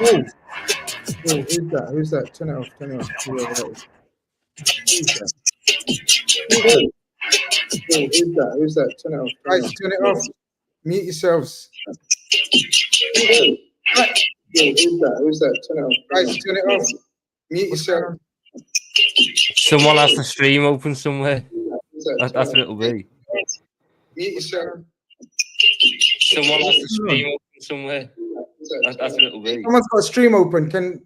Oh, who's that? Who's that? Turn it off. Turn it off. Whoever that is. Who's that? Who's that? Who's that? Turn it off. Guys, turn it off. Mute yourselves. Who's that? Who's that? Turn it off. Guys, turn it off. Mute yourself. Someone has the stream open somewhere. That's what it'll be. Mute yourself. Someone has the stream open somewhere. That's what it'll be. Someone's got a stream open.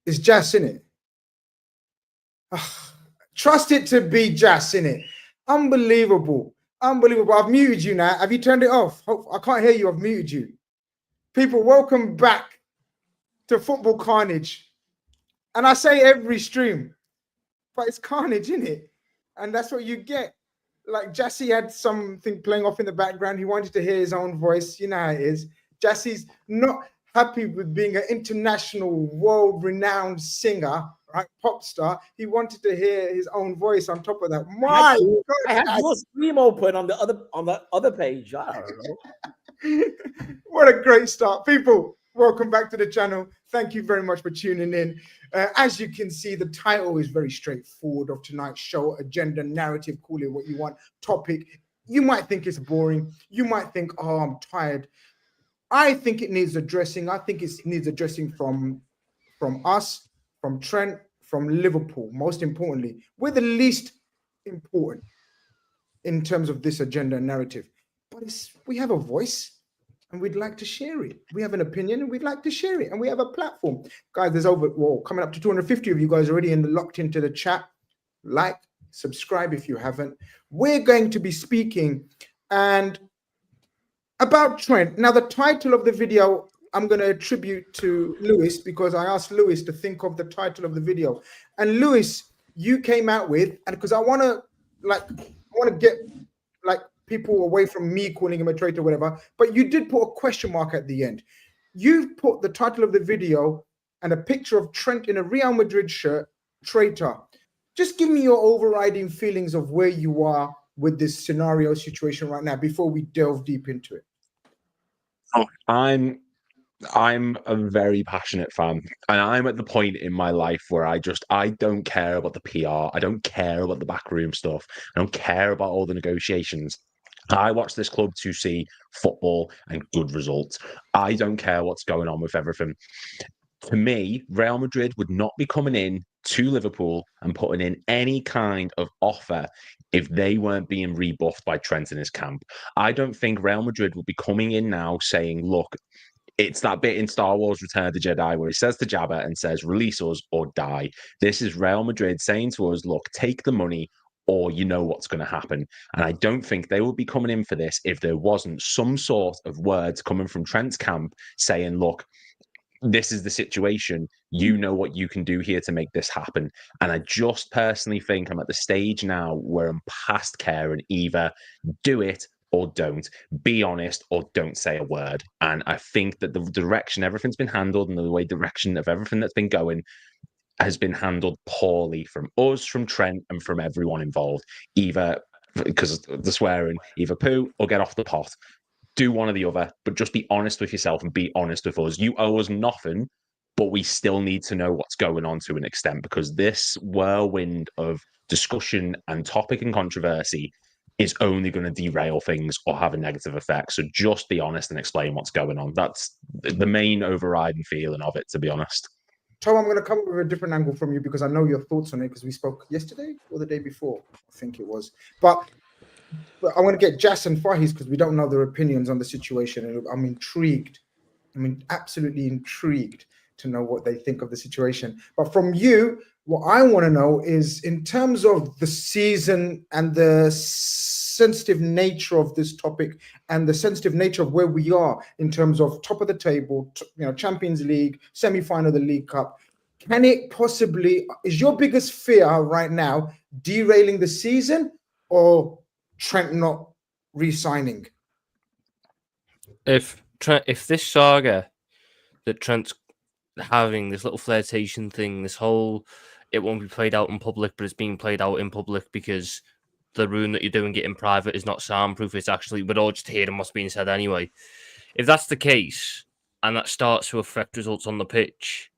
Is Jas in it? Trust it to be Jas in it. Unbelievable. Unbelievable. I've muted you now. Have you turned it off? I can't hear you. I've muted you. People, welcome back to Football Carnage. And I say every stream, but it's carnage, isn't it? And that's what you get. Like Jassy had something playing off in the background. He wanted to hear his own voice. You know how it is. Jassy's not happy with being an international, world-renowned singer, right? Pop star. He wanted to hear his own voice on top of that. My God, I had your stream open on the other page. I don't know. What a great start. People, welcome back to the channel. Thank you very much for tuning in. As you can see, the title is very straightforward of tonight's show. Agenda, narrative, call it what you want. Topic. You might think it's boring. You might think, oh, I'm tired. I think it needs addressing. I think it needs addressing from us, from Trent, from Liverpool. Most importantly, we're the least important in terms of this agenda and narrative. But we have a voice. And we'd like to share it. We have an opinion and we'd like to share it. And we have a platform. Guys, there's coming up to 250 of you guys already locked into the chat. Like, subscribe if you haven't. We're going to be speaking and about Trent. Now, the title of the video, I'm going to attribute to Lewis because I asked Lewis to think of the title of the video. And Lewis, you came out with, and because I want to get people away from me calling him a traitor or whatever, but you did put a question mark at the end. You've put the title of the video and a picture of Trent in a Real Madrid shirt, traitor. Just give me your overriding feelings of where you are with this scenario situation right now before we delve deep into it. Oh, I'm a very passionate fan, and I'm at the point in my life where I don't care about the PR. I don't care about the backroom stuff. I don't care about all the negotiations. I watch this club to see football and good results. I don't care what's going on with everything. To me, Real Madrid would not be coming in to Liverpool and putting in any kind of offer if they weren't being rebuffed by Trent in his camp. I don't think Real Madrid will be coming in now saying, look, it's that bit in Star Wars Return of the Jedi where he says to Jabba and says, release us or die. This is Real Madrid saying to us, look, take the money or you know what's going to happen. And I don't think they would be coming in for this if there wasn't some sort of words coming from Trent's camp saying, look, this is the situation. You know what you can do here to make this happen. And I just personally think I'm at the stage now where I'm past caring. Either do it or don't. Be honest or don't say a word. And I think that the direction everything's been handled and the direction of everything that's been going has been handled poorly from us, from Trent, and from everyone involved. Either, because the swearing, either poo or get off the pot. Do one or the other, but just be honest with yourself and be honest with us. You owe us nothing, but we still need to know what's going on to an extent, because this whirlwind of discussion and topic and controversy is only going to derail things or have a negative effect. So just be honest and explain what's going on. That's the main overriding feeling of it, to be honest. Tom, I'm going to come with a different angle from you because I know your thoughts on it because we spoke yesterday or the day before, I think it was. But I want to get Jas and Fahis because we don't know their opinions on the situation. And I'm intrigued. Absolutely intrigued to know what they think of the situation. But from you, what I want to know is in terms of the season and the sensitive nature of this topic and the sensitive nature of where we are in terms of top of the table, Champions League, semi-final of the League Cup. Can it possibly, is your biggest fear right now derailing the season or Trent not re-signing? If this saga that Trent's having, this little flirtation thing, this whole, it won't be played out in public, but it's being played out in public because the room that you're doing it in private is not soundproof. It's actually, we're all just hearing what's being said anyway. If that's the case, and that starts to affect results on the pitch,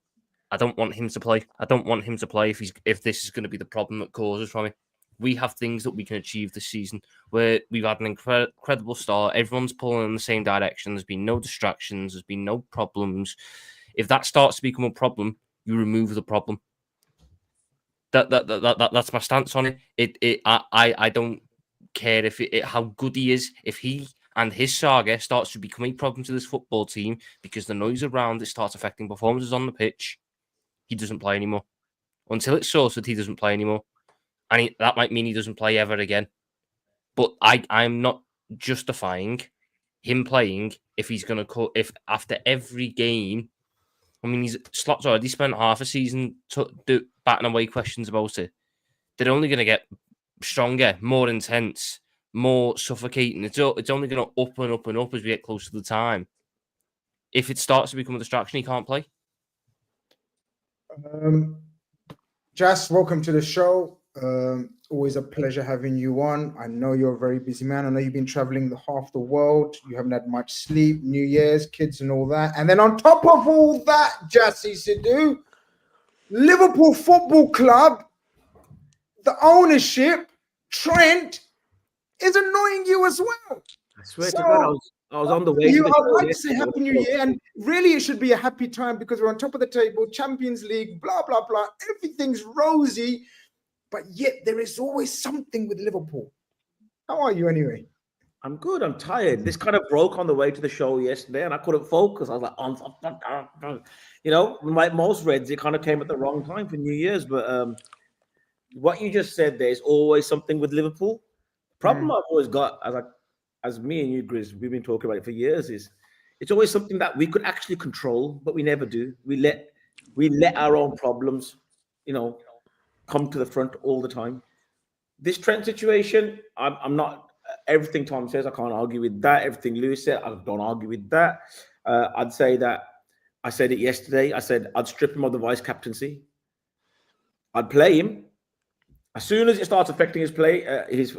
I don't want him to play. I don't want him to play if this is going to be the problem that causes from it. We have things that we can achieve this season where we've had an incredible start. Everyone's pulling in the same direction. There's been no distractions. There's been no problems. If that starts to become a problem, you remove the problem. That's my stance on it. I don't care if how good he is. If he and his saga starts to become a problem to this football team because the noise around it starts affecting performances on the pitch, he doesn't play anymore. Until it's sorted, he doesn't play anymore. And that might mean he doesn't play ever again. But I'm not justifying him playing if he's going to if after every game. I mean, Slot's already spent half a season batting away questions about it. They're only going to get stronger, more intense, more suffocating. It's only going to up and up and up as we get closer to the time. If it starts to become a distraction, he can't play. Jas, welcome to the show. Always a pleasure having you on. I know you're a very busy man. I know you've been traveling half the world. You haven't had much sleep, New Year's, kids and all that. And then on top of all that, Jassy Sidhu, Liverpool Football Club, the ownership, Trent, is annoying you as well. I swear to God, I was on the way. I'd like to say Happy New Year, and really it should be a happy time because we're on top of the table, Champions League, blah, blah, blah. Everything's rosy, but yet there is always something with Liverpool. How are you anyway? I'm good. I'm tired. This kind of broke on the way to the show yesterday, and I couldn't focus. I was like, like most Reds, it kind of came at the wrong time for New Year's. But what you just said, there's always something with Liverpool. The problem I've always got, as me and you, Grizz, we've been talking about it for years, is it's always something that we could actually control, but we never do. We let our own problems, come to the front all the time. This Trent situation, I'm not. Everything Tom says, I can't argue with that. Everything Lewis said, I don't argue with that. I'd say that I said it yesterday. I said I'd strip him of the vice captaincy. I'd play him as soon as it starts affecting his play, his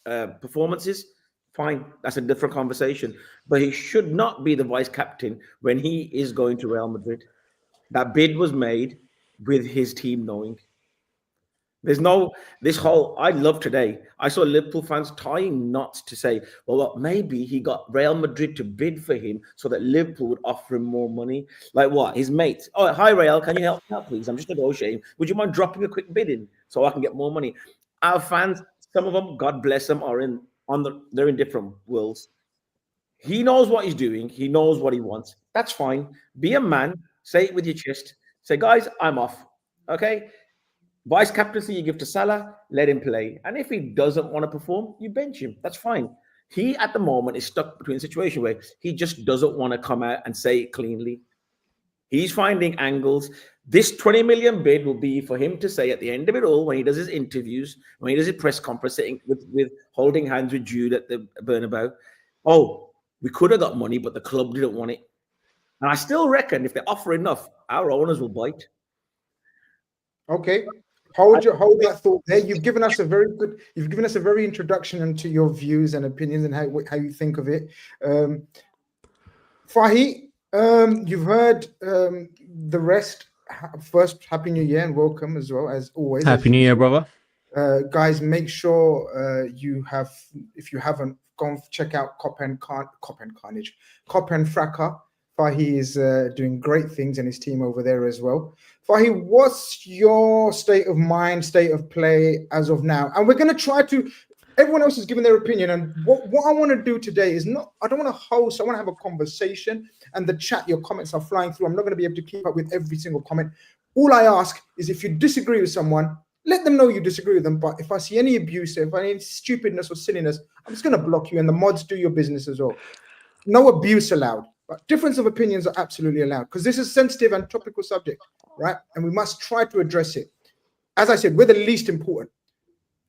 performances. Fine, that's a different conversation. But he should not be the vice captain when he is going to Real Madrid. That bid was made with his team knowing. There's I love today. I saw Liverpool fans tying knots to say, well, maybe he got Real Madrid to bid for him so that Liverpool would offer him more money. Like what? His mates. Oh, hi, Real. Can you help me out, please? I'm just negotiating. Would you mind dropping a quick bid in so I can get more money? Our fans, some of them, God bless them, they're in different worlds. He knows what he's doing. He knows what he wants. That's fine. Be a man. Say it with your chest. Say, guys, I'm off. Okay? Vice captaincy, you give to Salah, let him play. And if he doesn't want to perform, you bench him. That's fine. He, at the moment, is stuck between a situation where he just doesn't want to come out and say it cleanly. He's finding angles. This 20 million bid will be for him to say at the end of it all, when he does his interviews, when he does his press conference, sitting with holding hands with Jude at the Bernabeu, oh, we could have got money, but the club didn't want it. And I still reckon if they offer enough, our owners will bite. Okay. Hold that thought there. You've given us a very introduction into your views and opinions and how you think of it. Fahi, you've heard the rest. First, Happy New Year and welcome as well, as always. Happy New Year, brother. Guys, make sure if you haven't gone, check out Cop and Fracas. Fahi is doing great things and his team over there as well. Fahi, what's your state of mind, state of play as of now? And we're going to try to, everyone else is giving their opinion. And what I want to do today is I don't want to host, I want to have a conversation, and the chat, your comments are flying through. I'm not going to be able to keep up with every single comment. All I ask is if you disagree with someone, let them know you disagree with them. But if I see any abuse, if I see any stupidness or silliness, I'm just going to block you, and the mods do your business as well. No abuse allowed. But difference of opinions are absolutely allowed because this is a sensitive and topical subject, right? And we must try to address it. As I said, we're the least important.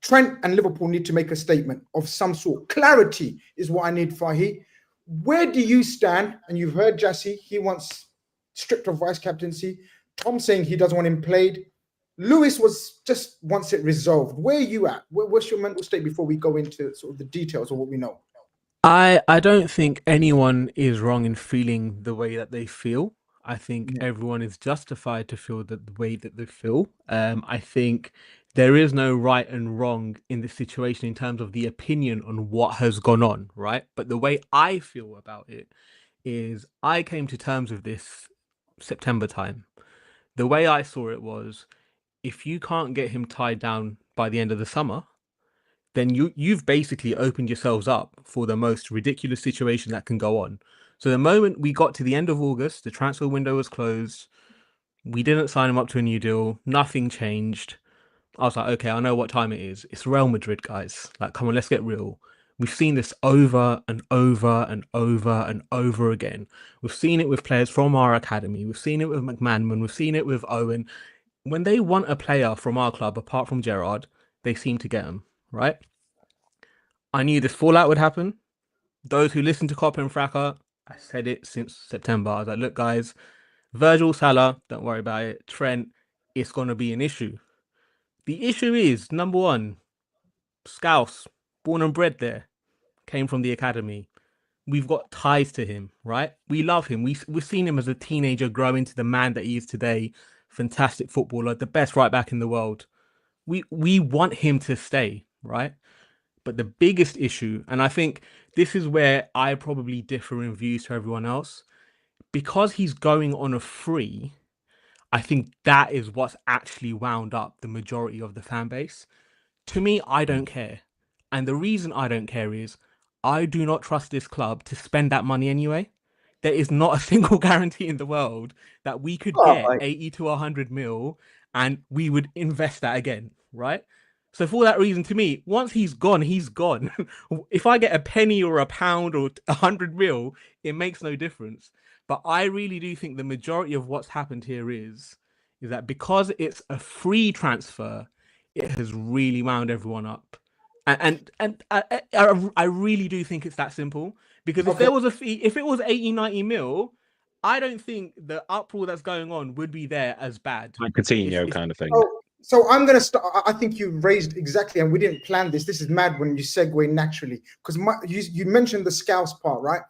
Trent and Liverpool need to make a statement of some sort. Clarity is what I need, Fahi. Where do you stand? And you've heard Jassy, he wants stripped of vice captaincy. Tom saying he doesn't want him played. Lewis just wants it resolved. Where are you at? What's your mental state before we go into sort of the details of what we know? I don't think anyone is wrong in feeling the way that they feel. I think Yeah. everyone is justified to feel the way that they feel. I think there is no right and wrong in this situation in terms of the opinion on what has gone on, right? But the way I feel about it is I came to terms with this September time. The way I saw it was if you can't get him tied down by the end of the summer, then you've basically opened yourselves up for the most ridiculous situation that can go on. So the moment we got to the end of August, the transfer window was closed. We didn't sign him up to a new deal. Nothing changed. I was like, okay, I know what time it is. It's Real Madrid, guys. Like, come on, let's get real. We've seen this over and over and over and over again. We've seen it with players from our academy. We've seen it with McManaman. We've seen it with Owen. When they want a player from our club, apart from Gerrard, they seem to get him, right? I knew this fallout would happen. Those who listen to Copper and Fracas, I said it since September. I was like, look, guys, Virgil, Salah, don't worry about it. Trent, it's going to be an issue. The issue is, number one, Scouse, born and bred there, came from the academy. We've got ties to him, right? We love him. We've seen him as a teenager grow into the man that he is today. Fantastic footballer, the best right back in the world. We want him to stay, right? But the biggest issue, and I think this is where I probably differ in views to everyone else, because he's going on a free, I think that is what's actually wound up the majority of the fan base. To me, I don't care. And the reason I don't care is I do not trust this club to spend that money anyway. There is not a single guarantee in the world that we could get 80 to 100 mil and we would invest that again, right? So for that reason, to me, once he's gone, he's gone. If I get a penny or a pound or 100 mil, it makes no difference. But I really do think the majority of what's happened here is that because it's a free transfer, it has really wound everyone up. And I really do think it's that simple. Because if there was a fee, if it was 80, 90 mil, I don't think the uproar that's going on would be there as bad. Like Coutinho kind of thing. So I'm going to start. I think you raised exactly, and we didn't plan this. This is mad when you segue naturally, because you mentioned the Scouse part, right?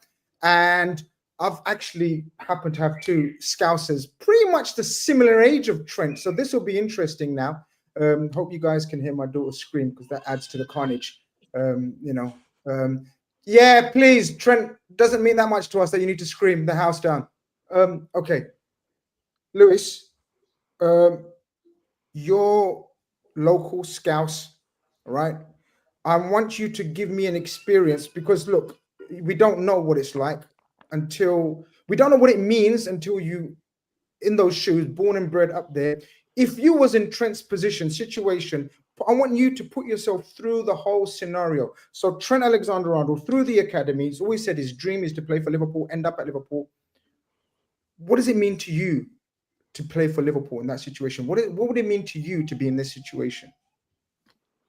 And I've actually happened to have two Scousers, pretty much the similar age of Trent. So this will be interesting now. Hope you guys can hear my daughter scream because that adds to the carnage. Yeah, please, Trent, doesn't mean that much to us that you need to scream the house down. Okay, Lewis, your local Scouse, right? I want you to give me an experience because look, we don't know what it's like until we don't know what it means until you in those shoes, born and bred up there. If you was in Trent's situation, I want you to put yourself through the whole scenario. So Trent Alexander Arnold, through the academy, he's always said his dream is to play for Liverpool, end up at Liverpool. What does it mean to you to play for Liverpool in that situation? What would it mean to you to be in this situation?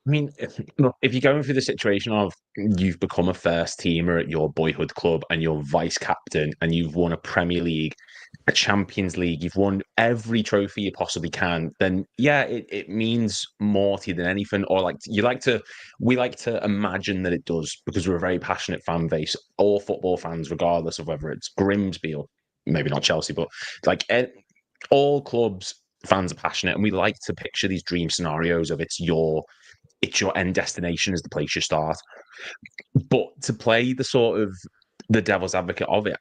I mean, if you're going through the situation of you've become a first teamer at your boyhood club and you're vice captain and you've won a Premier League, a Champions League, you've won every trophy you possibly can, then yeah, it means more to you than anything. Or we like to imagine that it does because we're a very passionate fan base, all football fans, regardless of whether it's Grimsby or maybe not Chelsea, but like all clubs, fans are passionate, and we like to picture these dream scenarios of it's your end destination is the place you start. But to play the devil's advocate of it,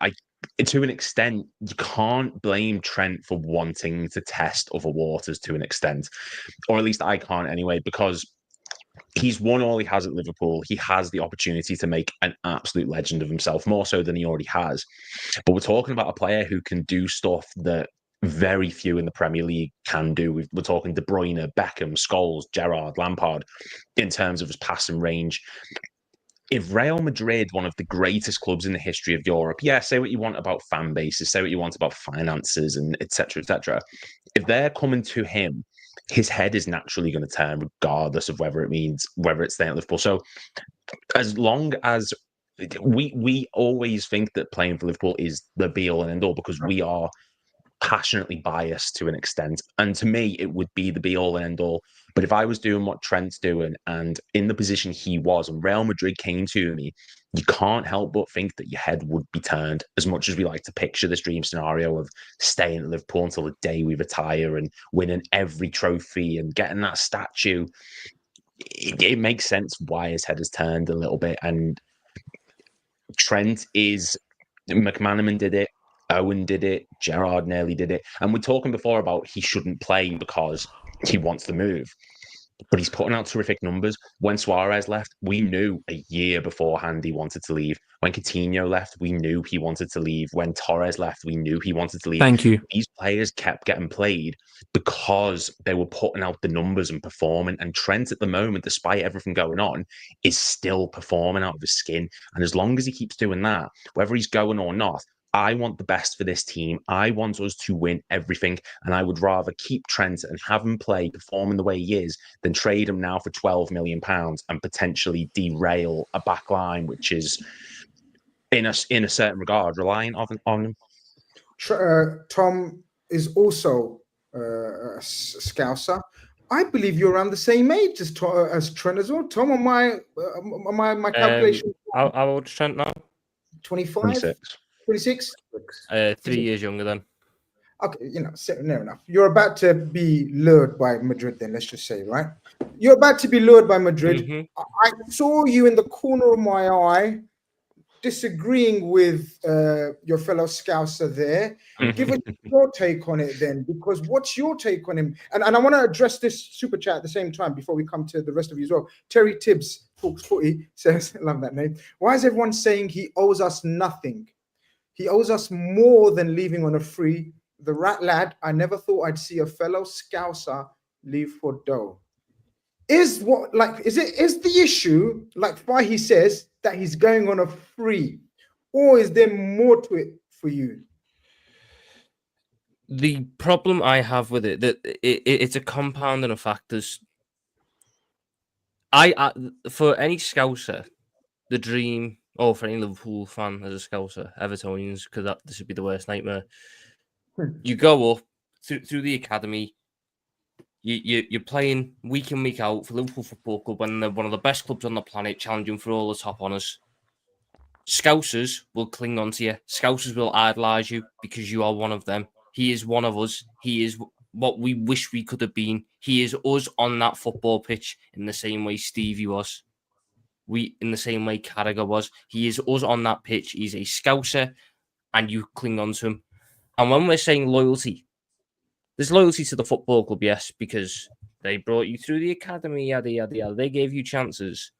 to an extent, you can't blame Trent for wanting to test other waters to an extent, or at least I can't anyway, because he's won all he has at Liverpool. He has the opportunity to make an absolute legend of himself, more so than he already has. But we're talking about a player who can do stuff that very few in the Premier League can do. We're talking De Bruyne, Beckham, Scholes, Gerrard, Lampard, in terms of his passing range. If Real Madrid, one of the greatest clubs in the history of Europe, say what you want about fan bases, say what you want about finances and etc., if they're coming to him, his head is naturally going to turn regardless of whether it's staying at Liverpool. So as long as we always think that playing for Liverpool is the be all and end all because we are passionately biased to an extent. And to me, it would be the be all and end all. But if I was doing what Trent's doing and in the position he was, and Real Madrid came to me you can't help but think that your head would be turned. As much as we like to picture this dream scenario of staying at Liverpool until the day we retire and winning every trophy and getting that statue, it makes sense why his head has turned a little bit. And Trent is, McManaman did it, Owen did it, Gerrard nearly did it. And we're talking before about he shouldn't play because he wants the move. But he's putting out terrific numbers. When Suarez left, we knew a year beforehand he wanted to leave. When Coutinho left, we knew he wanted to leave. When Torres left, we knew he wanted to leave. Thank you. These players kept getting played because they were putting out the numbers and performing. And Trent, at the moment, despite everything going on, is still performing out of his skin. And as long as he keeps doing that, whether he's going or not, I want the best for this team. I want us to win everything. And I would rather keep Trent and have him play, performing the way he is, than trade him now for £12 million and potentially derail a back line, which is, in a certain regard, relying on him. Tom is also a Scouser. I believe you're around the same age as Trent as well. Tom, on my calculation, How old is Trent now? 25? 26. 26? 3 years younger than. Okay, near enough. You're about to be lured by Madrid then, let's just say, right? You're about to be lured by Madrid. Mm-hmm. I saw you in the corner of my eye disagreeing with your fellow Scouser there. Give us your take on it then, because what's your take on him? And I want to address this super chat at the same time before we come to the rest of you as well. Terry Tibbs, Talks Footy, says, I love that name. Why is everyone saying he owes us nothing? He owes us more than leaving on a free. The rat lad, I never thought I'd see a fellow Scouser leave for dough. Is the issue like why he says that he's going on a free, or is there more to it for you? The problem I have with it that it's a compounding of factors. I for any Scouser, the dream, or for any Liverpool fan as a Scouser, Evertonians, because this would be the worst nightmare. You go up through the academy. You're playing week in, week out for Liverpool Football Club when they're one of the best clubs on the planet, challenging for all the top honours. Scousers will cling on to you. Scousers will idolise you because you are one of them. He is one of us. He is what we wish we could have been. He is us on that football pitch in the same way Stevie was. In the same way Carragher was. He is us on that pitch. He's a Scouser and you cling on to him. And when we're saying loyalty, there's loyalty to the football club, yes, because they brought you through the academy, yada, yada, yada. They gave you chances.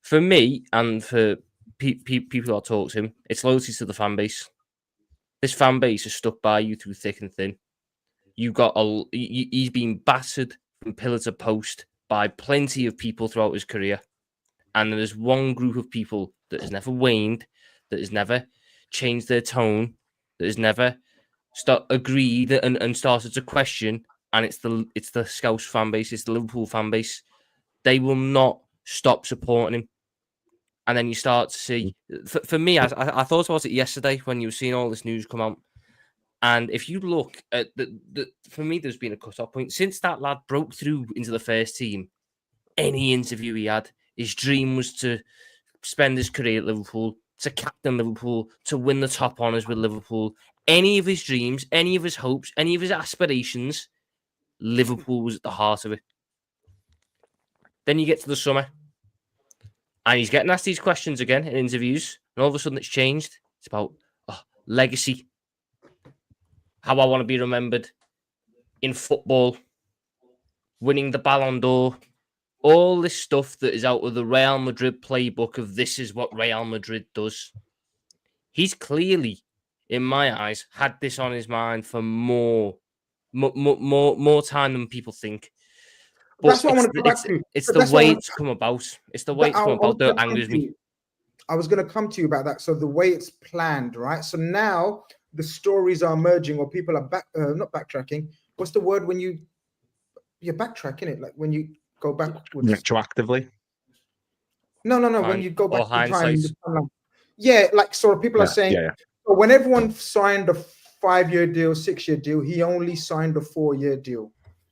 For me, and for people that talk to him, it's loyalty to the fan base. This fan base has stuck by you through thick and thin. He's been battered from pillar to post by plenty of people throughout his career. And there's one group of people that has never waned, that has never changed their tone, that has never agreed and started to question, and it's the Scouse fan base, it's the Liverpool fan base. They will not stop supporting him. And then you start to see, for me, I thought about it yesterday when you were seeing all this news come out. And if you look at for me, there's been a cut-off point. Since that lad broke through into the first team, any interview he had, his dream was to spend his career at Liverpool, to captain Liverpool, to win the top honours with Liverpool. Any of his dreams, any of his hopes, any of his aspirations, Liverpool was at the heart of it. Then you get to the summer, and he's getting asked these questions again in interviews, and all of a sudden it's changed. It's about legacy, how I want to be remembered in football, winning the Ballon d'Or, all this stuff that is out of the Real Madrid playbook of this is what Real Madrid does. He's clearly, in my eyes, had this on his mind for more time than people think. But that's what I want to go back to. It's the way it's come about. It's the way it's come about that angers me. I was going to come to you about that. So the way it's planned, right? So now the stories are emerging, or people are not backtracking. What's the word when you're backtracking it? Like when you go backwards. Retroactively? No. When you go back in time. Yeah, like so people are saying, so when everyone signed a 5-year deal, 6-year deal, he only signed a 4-year deal.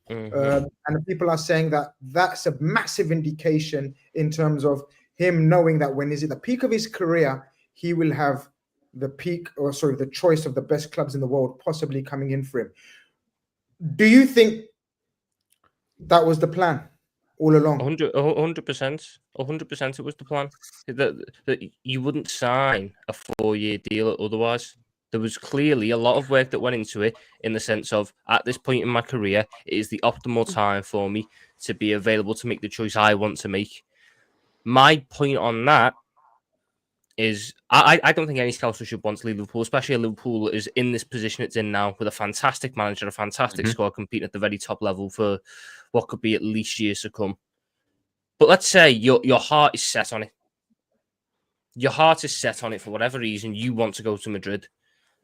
Mm-hmm. And people are saying that that's a massive indication in terms of him knowing that when he's at the peak of his career, he will have the choice of the best clubs in the world possibly coming in for him. Do you think that was the plan all along? 100%, 100%. It was the plan that you wouldn't sign a 4-year deal otherwise. There was clearly a lot of work that went into it, in the sense of, at this point in my career, it is the optimal time for me to be available to make the choice I want to make. My point on that is, I don't think any scouser should want to leave Liverpool, especially Liverpool is in this position it's in now, with a fantastic manager, a fantastic squad, competing at the very top level for what could be at least years to come. But let's say your heart is set on it. Your heart is set on it for whatever reason. You want to go to Madrid.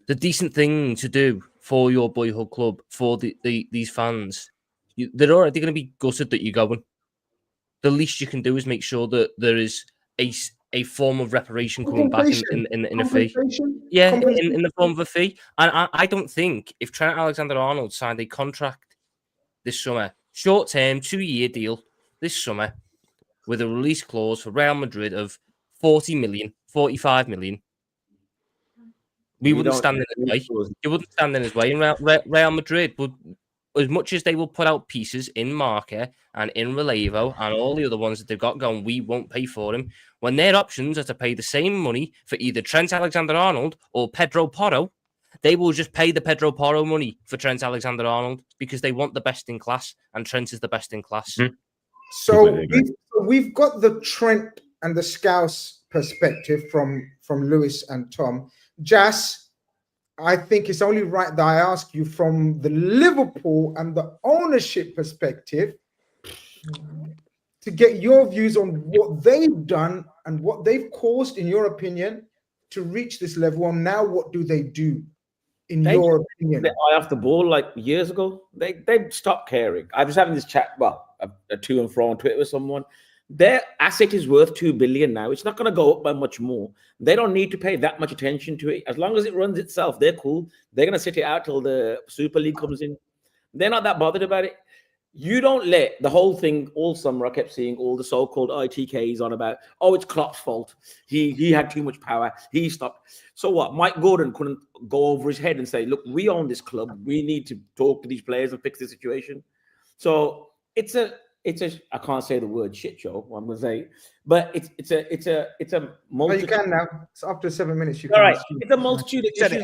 The decent thing to do for your boyhood club, for these fans, they're already going to be gutted that you're going. The least you can do is make sure that there is a form of reparation coming back in a fee. Yeah, in the form of a fee. And I don't think if Trent Alexander Arnold signed a contract this summer, short-term, 2-year deal this summer, with a release clause for Real Madrid of 40 million, 45 million, we wouldn't stand in his way. You wouldn't stand in his way. And Real Madrid would, as much as they will put out pieces in Marca and in Relevo and all the other ones that they've got going, we won't pay for him. When their options are to pay the same money for either Trent Alexander Arnold or Pedro Porro, they will just pay the Pedro Porro money for Trent Alexander Arnold, because they want the best in class, and Trent is the best in class. So we've got the Trent and the Scouse perspective from Lewis and Tom. Jas, I think it's only right that I ask you from the Liverpool and the ownership perspective to get your views on what they've done and what they've caused, in your opinion, to reach this level. And now what do they do, in your opinion? They eye off the ball like years ago. They stopped caring. I was having this chat, a to and fro on Twitter with someone. Their asset is worth 2 billion now. It's not going to go up by much more. They don't need to pay that much attention to it. As long as it runs itself, they're cool. They're going to sit it out till the Super League comes in. They're not that bothered about it. You don't let the whole thing all summer. I kept seeing all the so-called ITKs on about, oh, it's Klopp's fault. He had too much power. He stopped. So what? Mike Gordon couldn't go over his head and say, look, we own this club. We need to talk to these players and fix the situation. So it's a I can't say the word shit show. I'm gonna say, but it's a multitude. Oh, you can now. It's after 7 minutes. You all can. Right. It's a multitude of issues.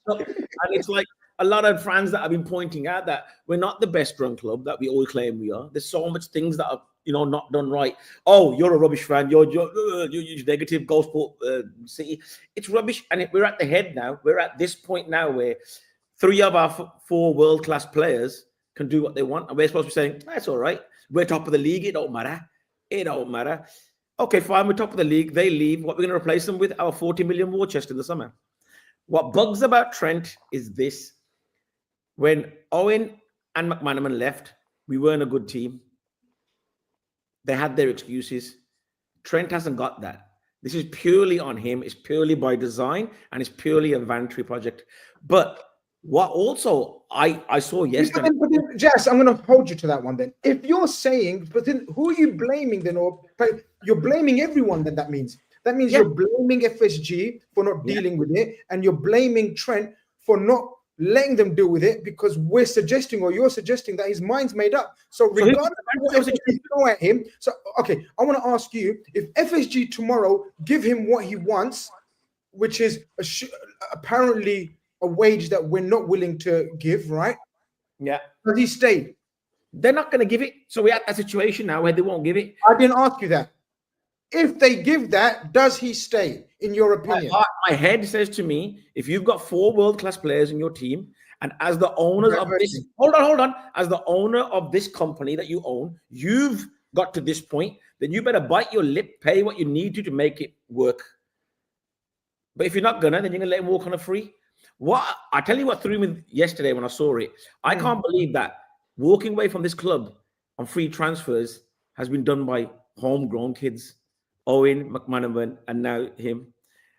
And it's like a lot of fans that have been pointing out that we're not the best run club that we all claim we are. There's so much things that are not done right. Oh, you're a rubbish fan. You're negative. Go Sport City. It's rubbish, and we're at the head now. We're at this point now where 3 of our 4 world-class players can do what they want, and we're supposed to be saying that's all right. We're top of the league. It don't matter. It don't matter. Okay, fine. We're top of the league. They leave. What we're going to replace them with? Our 40 million war chest in the summer. What bugs about Trent is this. When Owen and McManaman left, we weren't a good team. They had their excuses. Trent hasn't got that. This is purely on him. It's purely by design, and it's purely a vanity project. But what also I saw yesterday. But then, Jas, I'm going to hold you to that one then. If you're saying, but then who are you blaming then? Or you're blaming everyone then, that means you're blaming FSG for not dealing with it, and you're blaming Trent for not letting them deal with it, because we're suggesting, or you're suggesting, that his mind's made up. So regardless of what FSG throw at him, so okay, I want to ask you, if FSG tomorrow give him what he wants, which is apparently a wage that we're not willing to give, right? Yeah. Does he stay? They're not going to give it. So we're at a situation now where they won't give it. I didn't ask you that. If they give that, does he stay, in your opinion? My head says to me, if you've got 4 world-class players in your team, and as the owners of this, hold on, as the owner of this company that you own, you've got to this point, then you better bite your lip, pay what you need to make it work. But if you're not gonna, then you're gonna let him walk on a free. What I tell you what threw me yesterday when I saw it, I can't believe that walking away from this club on free transfers has been done by homegrown kids, Owen, McManaman, and now him.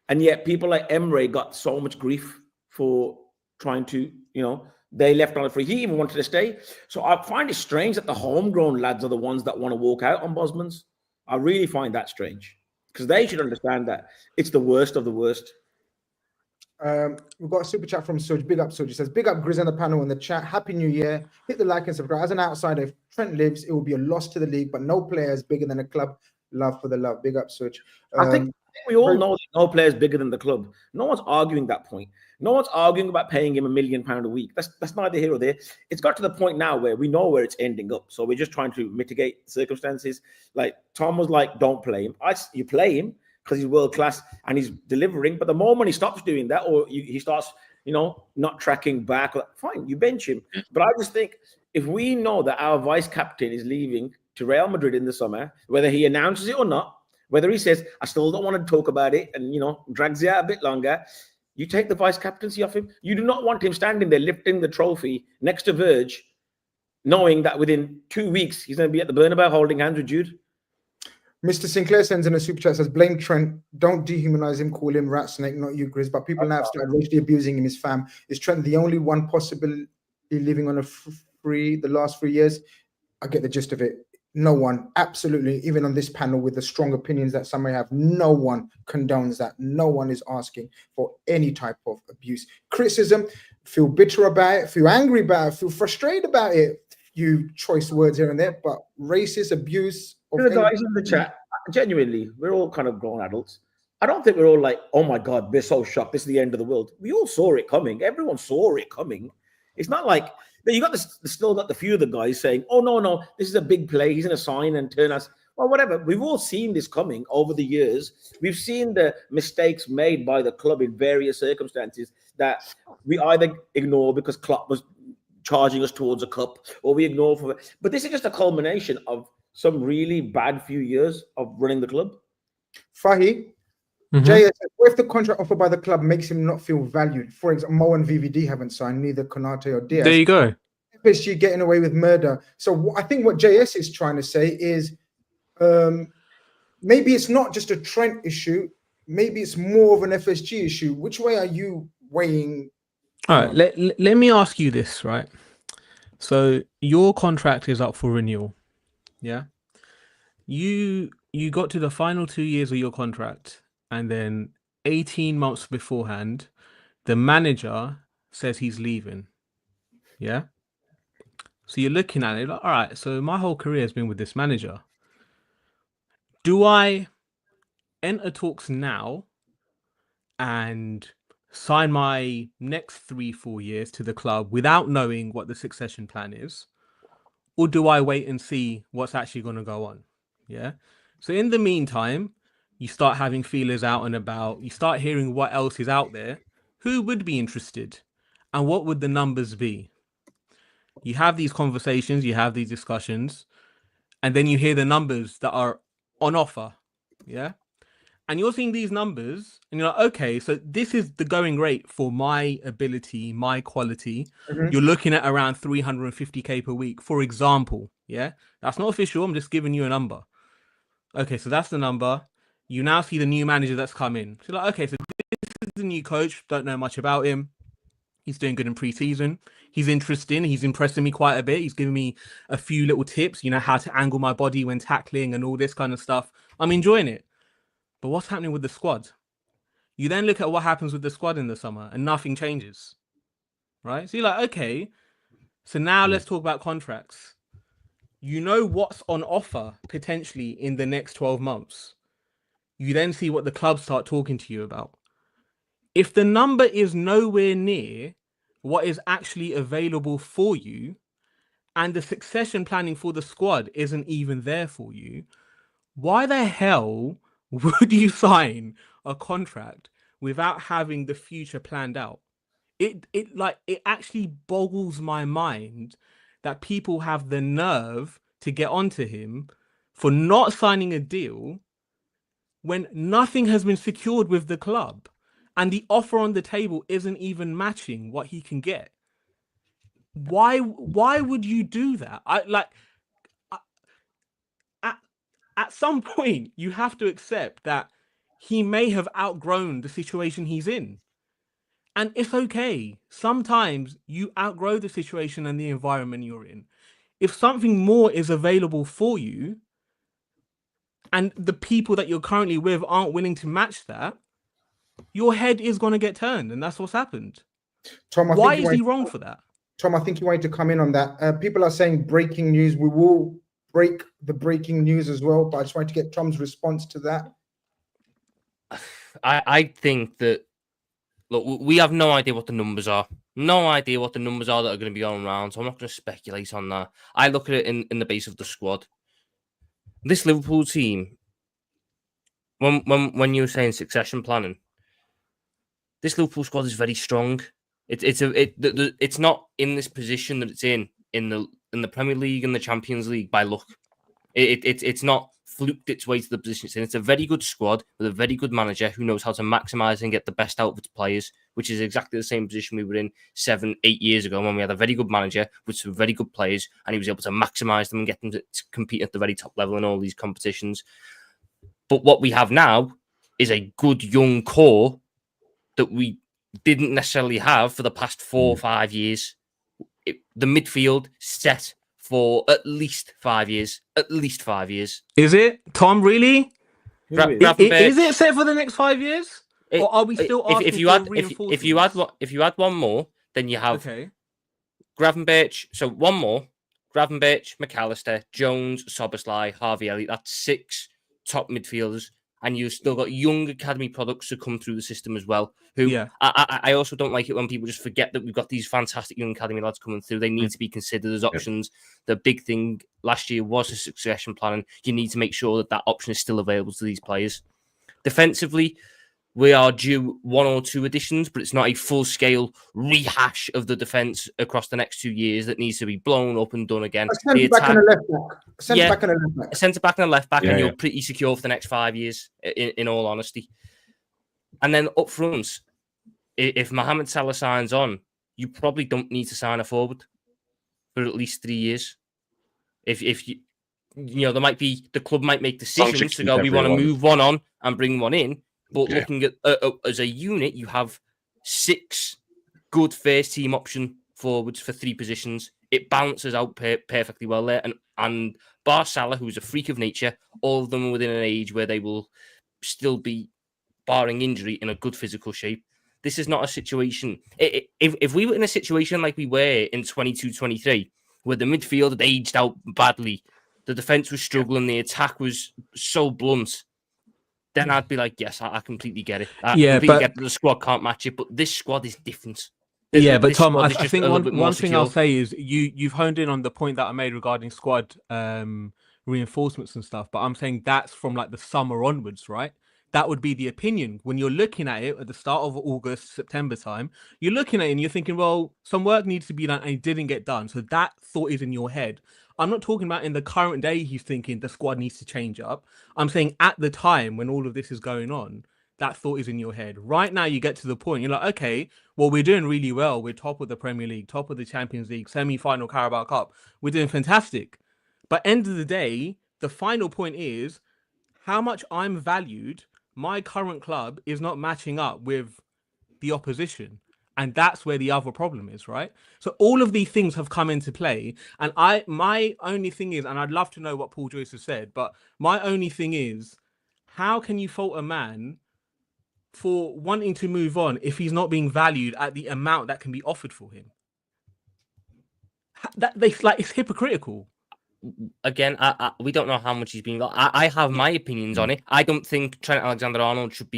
And yet people like Emre got so much grief for trying to, they left on a free. He even wanted to stay. So I find it strange that the homegrown lads are the ones that want to walk out on Bosman's. I really find that strange. because they should understand that it's the worst of the worst. We've got a super chat from Suj. Big up, Suj. He says, big up Grizz on the panel in the chat. Happy New Year. Hit the like and subscribe. As an outsider, if Trent lives, it will be a loss to the league, but no player is bigger than a club. Love for the love. Big up, Suj. I think we all know that no player is bigger than the club. No one's arguing that point. No one's arguing about paying him £1 million a week. That's neither here or there. It's got to the point now where we know where it's ending up. So we're just trying to mitigate circumstances. Like Tom was like, don't play him. You play him because he's world class and he's delivering. But the moment he stops doing that, or he starts, not tracking back, fine, you bench him. But I just think if we know that our vice captain is leaving to Real Madrid in the summer, whether he announces it or not, whether he says, I still don't want to talk about it, and, drags it out a bit longer, you take the vice captaincy off him. You do not want him standing there lifting the trophy next to Verge, knowing that within 2 weeks he's going to be at the Bernabeu holding hands with Jude. Mr. Sinclair sends in a super chat, says, blame Trent. Don't dehumanize him. Call him rat snake, not you, Grizz. But people now have started racially abusing him, his fam. Is Trent the only one possibly living on a free the last 3 years? I get the gist of it. No one, absolutely, even on this panel with the strong opinions that some may have, no one condones that. No one is asking for any type of abuse. Criticism, feel bitter about it, feel angry about it, feel frustrated about it. Few choice words here and there, but racist abuse. The guys in the chat, genuinely, we're all kind of grown adults. I don't think we're all like, oh my God, we're so shocked. This is the end of the world. We all saw it coming. Everyone saw it coming. It's not like you got still got the few of the guys saying, oh, no, this is a big play. He's going to sign and turn us. Well, whatever. We've all seen this coming over the years. We've seen the mistakes made by the club in various circumstances that we either ignore because Klopp was charging us towards a cup, or we ignore for it. But this is just a culmination of some really bad few years of running the club. Fahi, JS, what if the contract offered by the club makes him not feel valued? For example, Mo and VVD haven't signed, neither Konate or Diaz. There you go. PSG getting away with murder. So I think what JS is trying to say is maybe it's not just a Trent issue. Maybe it's more of an FSG issue. Which way are you weighing? All right, let me ask you this, right? So your contract is up for renewal. Yeah. You got to the final 2 years of your contract, and then 18 months beforehand, the manager says he's leaving. Yeah. So you're looking at it like, all right, so my whole career has been with this manager. Do I enter talks now and sign my next 3-4 years to the club without knowing what the succession plan is? Or do I wait and see what's actually going to go on? Yeah. So in the meantime, you start having feelers out and about. You start hearing what else is out there. Who would be interested? And what would the numbers be? You have these conversations, you have these discussions, and then you hear the numbers that are on offer. Yeah. And you're seeing these numbers and you're like, okay, so this is the going rate for my ability, my quality. You're looking at around 350K per week, for example. Yeah. That's not official. I'm just giving you a number. Okay. So that's the number. You now see the new manager that's come in. So you're like, okay, so this is the new coach. Don't know much about him. He's doing good in pre-season. He's interesting. He's impressing me quite a bit. He's giving me a few little tips, how to angle my body when tackling and all this kind of stuff. I'm enjoying it. But what's happening with the squad? You then look at what happens with the squad in the summer and nothing changes, right? So you're like, okay, so now let's talk about contracts. You know what's on offer potentially in the next 12 months. You then see what the clubs start talking to you about. If the number is nowhere near what is actually available for you, and the succession planning for the squad isn't even there for you, why the hell would you sign a contract without having the future planned out? It actually boggles my mind that people have the nerve to get onto him for not signing a deal when nothing has been secured with the club and the offer on the table isn't even matching what he can get. Why would you do that? At some point, you have to accept that he may have outgrown the situation he's in. And it's okay. Sometimes you outgrow the situation and the environment you're in. If something more is available for you, and the people that you're currently with aren't willing to match that, your head is going to get turned, and that's what's happened. Tom, Why is he wrong for that? Tom, I think you wanted to come in on that. People are saying breaking news. We will break the breaking news as well, but I just wanted to get Tom's response to that. I think that, look, we have no idea what the numbers are. No idea what the numbers are that are going to be going around, so I'm not going to speculate on that. I look at it in the base of the squad. This Liverpool team, when you were saying succession planning, this Liverpool squad is very strong. It's not in this position that it's in the Premier League and the Champions League by luck. It's not fluked its way to the position it's in. It's a very good squad with a very good manager who knows how to maximise and get the best out of its players, which is exactly the same position we were in 7-8 years ago when we had a very good manager with some very good players, and he was able to maximise them and get them to compete at the very top level in all these competitions. But what we have now is a good young core that we didn't necessarily have for the past 4 or 5 years. The midfield set for at least 5 years. At least 5 years. Is it, Tom? Really? Is it set for the next 5 years? Or are we still asking for reinforcements? If you add one more, then you have Gravenberch. So one more: Gravenberch, McAllister, Jones, Szoboszlai, Harvey Elliott. That's 6 top midfielders, and you've still got young academy products to come through the system as well. I also don't like it when people just forget that we've got these fantastic young academy lads coming through. They need to be considered as options. The big thing last year was a succession planning. You need to make sure that that option is still available to these players. Defensively, we are due 1 or 2 additions, but it's not a full-scale rehash of the defence across the next 2 years that needs to be blown up and done again. A centre-back and a left-back. A centre-back and a left-back. A centre-back and a left-back, and you're pretty secure for the next 5 years, in all honesty. And then up front, if Mohamed Salah signs on, you probably don't need to sign a forward for at least 3 years. If you there might be, the club might make decisions to go, we want to move one on and bring one in. But looking at as a unit, you have 6 good first team option forwards for 3 positions. It balances out perfectly well there. And bar Salah, who's a freak of nature, all of them are within an age where they will still be, barring injury, in a good physical shape. This is not a situation. If we were in a situation like we were in 22-23, where the midfield had aged out badly, the defense was struggling, the attack was so blunt, then I'd be like, yes, I completely get it. I completely get that the squad can't match it, but this squad is different. But Tom, I think one thing I'll say is you've honed in on the point that I made regarding squad reinforcements and stuff, but I'm saying that's from like the summer onwards, right? That would be the opinion. When you're looking at it at the start of August, September time, you're looking at it and you're thinking, well, some work needs to be done and it didn't get done. So that thought is in your head. I'm not talking about in the current day he's thinking the squad needs to change up. I'm saying at the time when all of this is going on, that thought is in your head. Right now, you get to the point, you're like, okay, well, we're doing really well. We're top of the Premier League, top of the Champions League, semi-final Carabao Cup. We're doing fantastic. But end of the day, the final point is how much I'm valued. My current club is not matching up with the opposition. And that's where the other problem is, right? So all of these things have come into play. And my only thing is, and I'd love to know what Paul Joyce has said, but my only thing is, how can you fault a man for wanting to move on if he's not being valued at the amount that can be offered for him? It's hypocritical. Again, we don't know how much he's being. I have my opinions on it. I don't think Trent Alexander Arnold should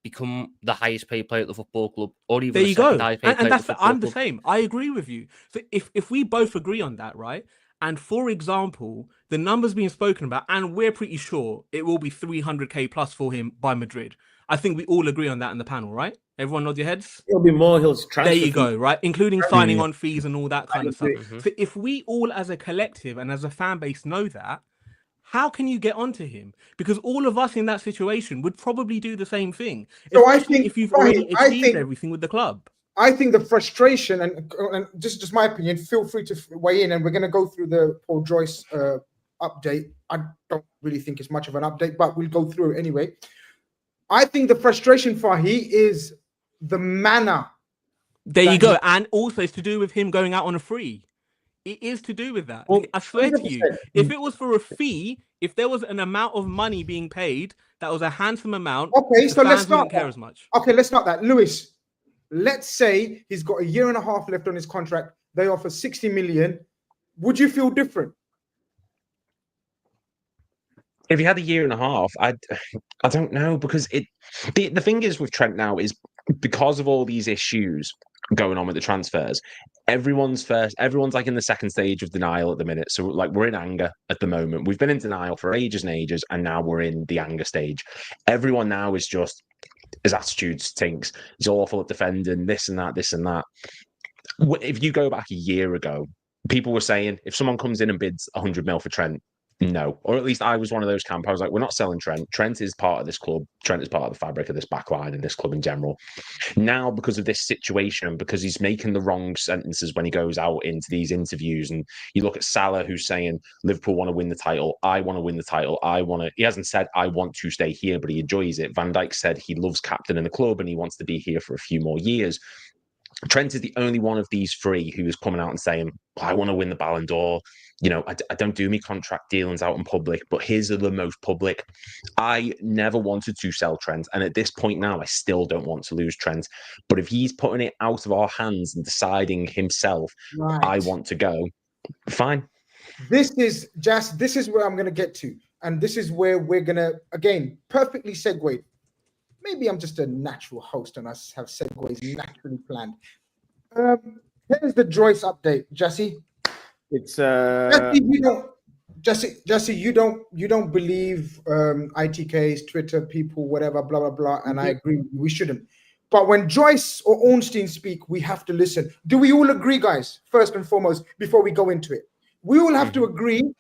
become the highest paid player at the football club, or even there you go. And that's I'm the same. I agree with you. So if we both agree on that, right? And for example, the numbers being spoken about, and we're pretty sure it will be 300k plus for him by Madrid. I think we all agree on that in the panel, right? Everyone nod your heads. It'll be more. He'll transfer. There you go, right? Including signing on fees and all that kind of stuff. Mm-hmm. So if we all as a collective and as a fan base know that, how can you get onto him? Because all of us in that situation would probably do the same thing. So I think if you've already achieved everything with the club. I think the frustration, and just my opinion, feel free to weigh in, and we're going to go through the Paul Joyce update. I don't really think it's much of an update, but we'll go through it anyway. I think the frustration for he is the manner. There you go. And also it's to do with him going out on a free. It is to do with that. Well, I swear 100%. To you, if it was for a fee, If there was an amount of money being paid that was a handsome amount, Okay, the so let's fans wouldn't start care that. as much. Okay, let's start that. Lewis, let's say he's got a year and a half left on his contract. They offer 60 million. Would you feel different? If he had a year and a half, I don't know, because the thing is with Trent now is because of all these issues going on with the transfers, everyone's like in the second stage of denial at the minute. So like we're in anger at the moment. We've been in denial for ages and ages, and now we're in the anger stage. Everyone now is just, his attitude stinks. He's awful at defending this and that, this and that. If you go back a year ago, people were saying if someone comes in and bids 100 mil for Trent, no. Or at least I was one of those camp. I was like, we're not selling Trent. Trent is part of this club. Trent is part of the fabric of this backline and this club in general. Now, because of this situation, because he's making the wrong sentences when he goes out into these interviews, and you look at Salah, who's saying Liverpool want to win the title. I want to win the title. He hasn't said I want to stay here, but he enjoys it. Van Dijk said he loves captaining the club and he wants to be here for a few more years. Trent is the only one of these three who is coming out and saying, I want to win the Ballon d'Or. You know, I don't do me contract dealings out in public, but his are the most public. I never wanted to sell Trent. And at this point now, I still don't want to lose Trent. But if he's putting it out of our hands and deciding himself, Right. I want to go, fine. This is where I'm going to get to. And this is where we're going to, again, perfectly segue. Maybe I'm just a natural host and I have segues naturally planned. Here's the Joyce update, Jesse. It's Jesse, you don't believe ITKs, Twitter people, whatever, blah blah blah. And I agree, we shouldn't. But when Joyce or Ornstein speak, we have to listen. Do we all agree, guys? First and foremost, before we go into it, we all have to agree.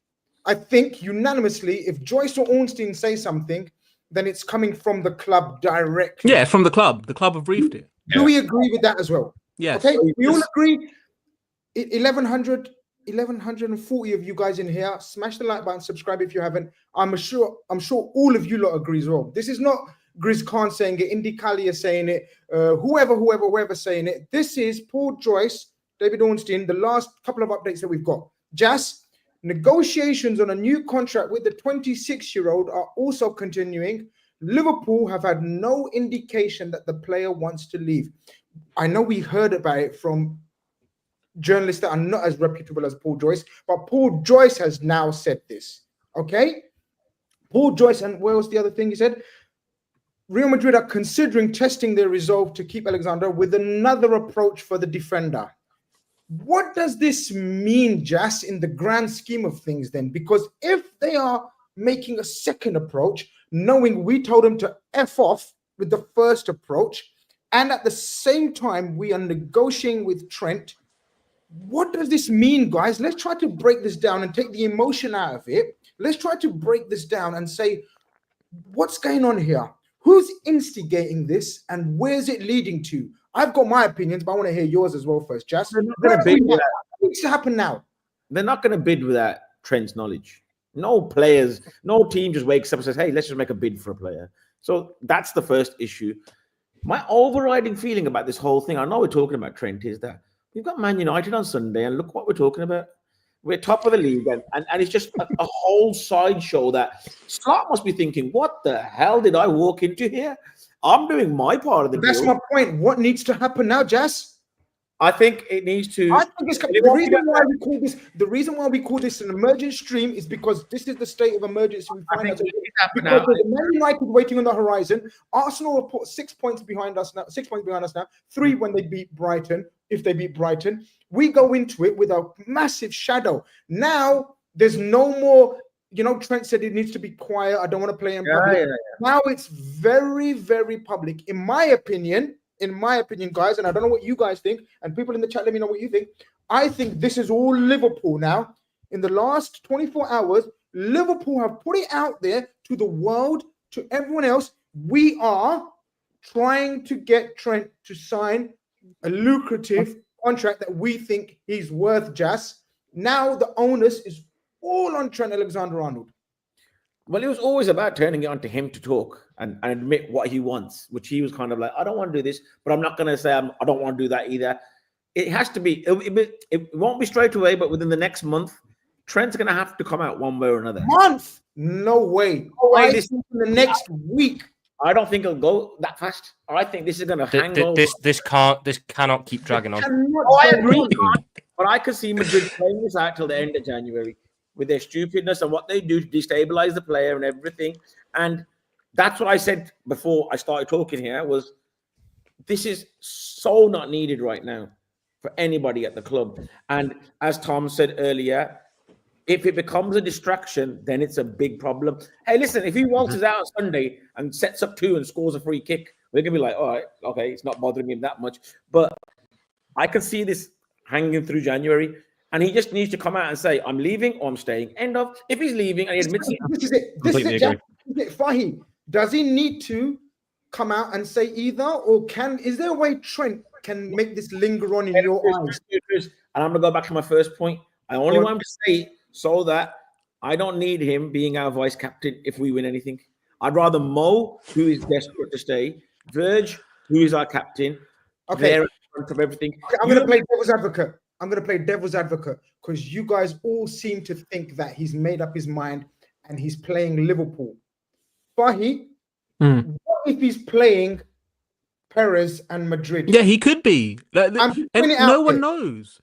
I think unanimously, if Joyce or Ornstein say something, then it's coming from the club directly. Yeah, from the club. The club have briefed it. Do we agree with that as well? Yes. Okay, we all agree. 1,140 of you guys in here. Smash the like button, subscribe if you haven't. I'm sure all of you lot agree as well. This is not Grizz Khan saying it, Indy Kalia saying it, whoever saying it. This is Paul Joyce, David Ornstein, the last couple of updates that we've got. Jas, negotiations on a new contract with the 26-year-old are also continuing. Liverpool have had no indication that the player wants to leave. I know we heard about it from journalists that are not as reputable as Paul Joyce, but Paul Joyce has now said this. Okay? Paul Joyce, and what was the other thing he said? Real Madrid are considering testing their resolve to keep Alexander with another approach for the defender. What does this mean, Jas, in the grand scheme of things then? Because if they are making a second approach, knowing we told them to F off with the first approach, and at the same time we are negotiating with Trent, what does this mean, guys? Let's try to break this down and take the emotion out of it. Let's try to break this down and say, what's going on here? Who's instigating this and where's it leading to? I've got my opinions, but I want to hear yours as well first, Jas. What needs to happen now? They're not going to bid without Trent's knowledge. No players, no team just wakes up and says, hey, let's just make a bid for a player. So that's the first issue. My overriding feeling about this whole thing, I know we're talking about Trent, is that we've got Man United on Sunday, and look what we're talking about. We're top of the league, and it's just a whole sideshow that Slot must be thinking, what the hell did I walk into here? I'm doing my part of the That's deal. my point. What needs to happen now, Jas? I think it needs to. I think it's the reason why we call this an emergent stream is because this is the state of emergency we find ourselves in. Because there's Man United waiting on the horizon. Arsenal are put 6 points behind us now. 6 points behind us now. 3 when they beat Brighton. If they beat Brighton, we go into it with a massive shadow. Now there's no more. You know, Trent said it needs to be quiet. I don't want to play in public. Yeah. Now it's very, very public. In my opinion, guys, and I don't know what you guys think, and people in the chat, let me know what you think. I think this is all Liverpool now. In the last 24 hours, Liverpool have put it out there to the world, to everyone else. We are trying to get Trent to sign a lucrative contract that we think he's worth, Jas. Now the onus is all on Trent Alexander Arnold. Well, it was always about turning it on to him to talk and admit what he wants, which he was kind of like, I don't want to do this, but I'm not going to say I don't want to do that either. It has to be, it won't be straight away, but within the next month, Trent's going to have to come out one way or another. Month? No way. No way. I This think in the next week. I don't think it'll go that fast. I think this is going to hang over. This cannot keep dragging on. I agree. But I could see Madrid playing this out till the end of January with their stupidness and what they do to destabilize the player and everything. And that's what I said before I started talking here was this is so not needed right now for anybody at the club. And as Tom said earlier, if it becomes a distraction, then it's a big problem. Hey, listen, if he waltzes out on Sunday and sets up 2 and scores a free kick, we're going to be like, all right, okay, it's not bothering him that much. But I can see this hanging through January, and he just needs to come out and say, I'm leaving or I'm staying. End of. If he's leaving and he admits it. This is it. Completely agree. Fahy, does he need to come out and say either, or is there a way Trent can make this linger on in your eyes? And I'm going to go back to my first point. I only want him to say it so that I don't need him being our vice captain if we win anything. I'd rather Mo, who is desperate to stay, Verge, who is our captain, there in front of everything. Okay, I'm going to play devil's advocate. I'm going to play devil's advocate because you guys all seem to think that he's made up his mind and he's playing Liverpool. Fahy, what if he's playing Perez and Madrid? Yeah, he could be. I'm And putting it out no one there. knows.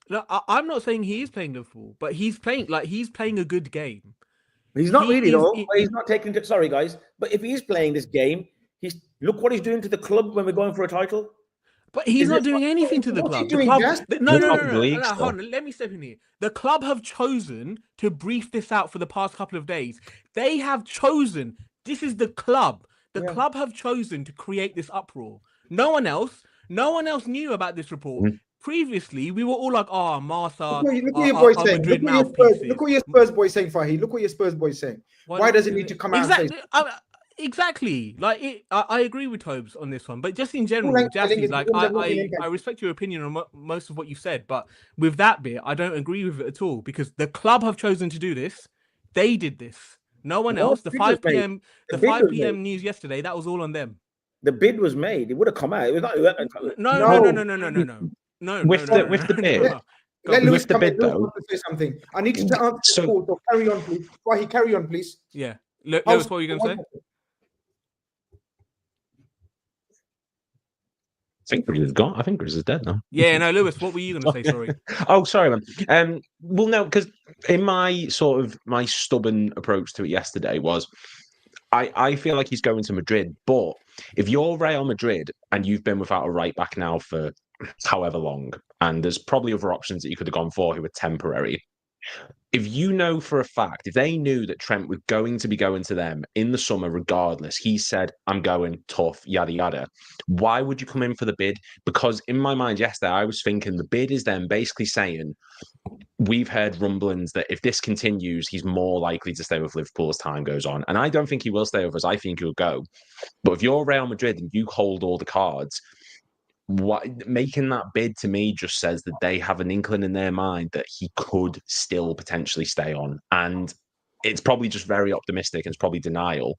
I'm not saying he is playing Liverpool, but he's playing a good game. He's not He really, is- though. he- He's not taking it. Sorry, guys. But if he's playing this game, look what he's doing to the club when we're going for a title. But he's Is not it- doing anything to the What's he club. The doing, club Jazz? no, Top of the league still. hold on. Let me step in here. The club have chosen to brief this out for the past couple of days. They have chosen. This is the club. The club have chosen to create this uproar. No one else knew about this report. Previously, we were all like, "Oh, Martha, Look what your boy's saying. Madrid Look what your Spurs boy saying, Fahy. Look what your Spurs boy saying. Why does it need to come out and say? Exactly. Like I agree with Tobes on this one, but just in general, I think Jazzy, it's like because I'm not being I respect your opinion on most of what you said, but with that bit, I don't agree with it at all because the club have chosen to do this. They did this. No one else. The 5 p.m. The 5 p.m. news yesterday. That was all on them. The bid was made. It would have come out. It was not. No. With the bid. Let Lewis With the come in. bid, Lewis though. wants to say something. I need you to answer So- the call. So carry on, please. Fahy, carry on, please. Yeah. Lewis, what were you going to say? I think Grizz is gone. I think Grizz is dead now. Yeah, no, Lewis, what were you going to say? Sorry. Oh, sorry, man. Well, no, because in my stubborn approach to it yesterday was, I feel like he's going to Madrid. But if you're Real Madrid and you've been without a right back now for however long, and there's probably other options that you could have gone for who are temporary. If you know for a fact, if they knew that Trent was going to be going to them in the summer regardless, he said, I'm going, tough, yada, yada. Why would you come in for the bid? Because in my mind yesterday, I was thinking the bid is them basically saying, we've heard rumblings that if this continues, he's more likely to stay with Liverpool as time goes on. And I don't think he will stay with us. I think he'll go. But if you're Real Madrid and you hold all the cards, making that bid to me just says that they have an inkling in their mind that he could still potentially stay on. And it's probably just very optimistic and it's probably denial.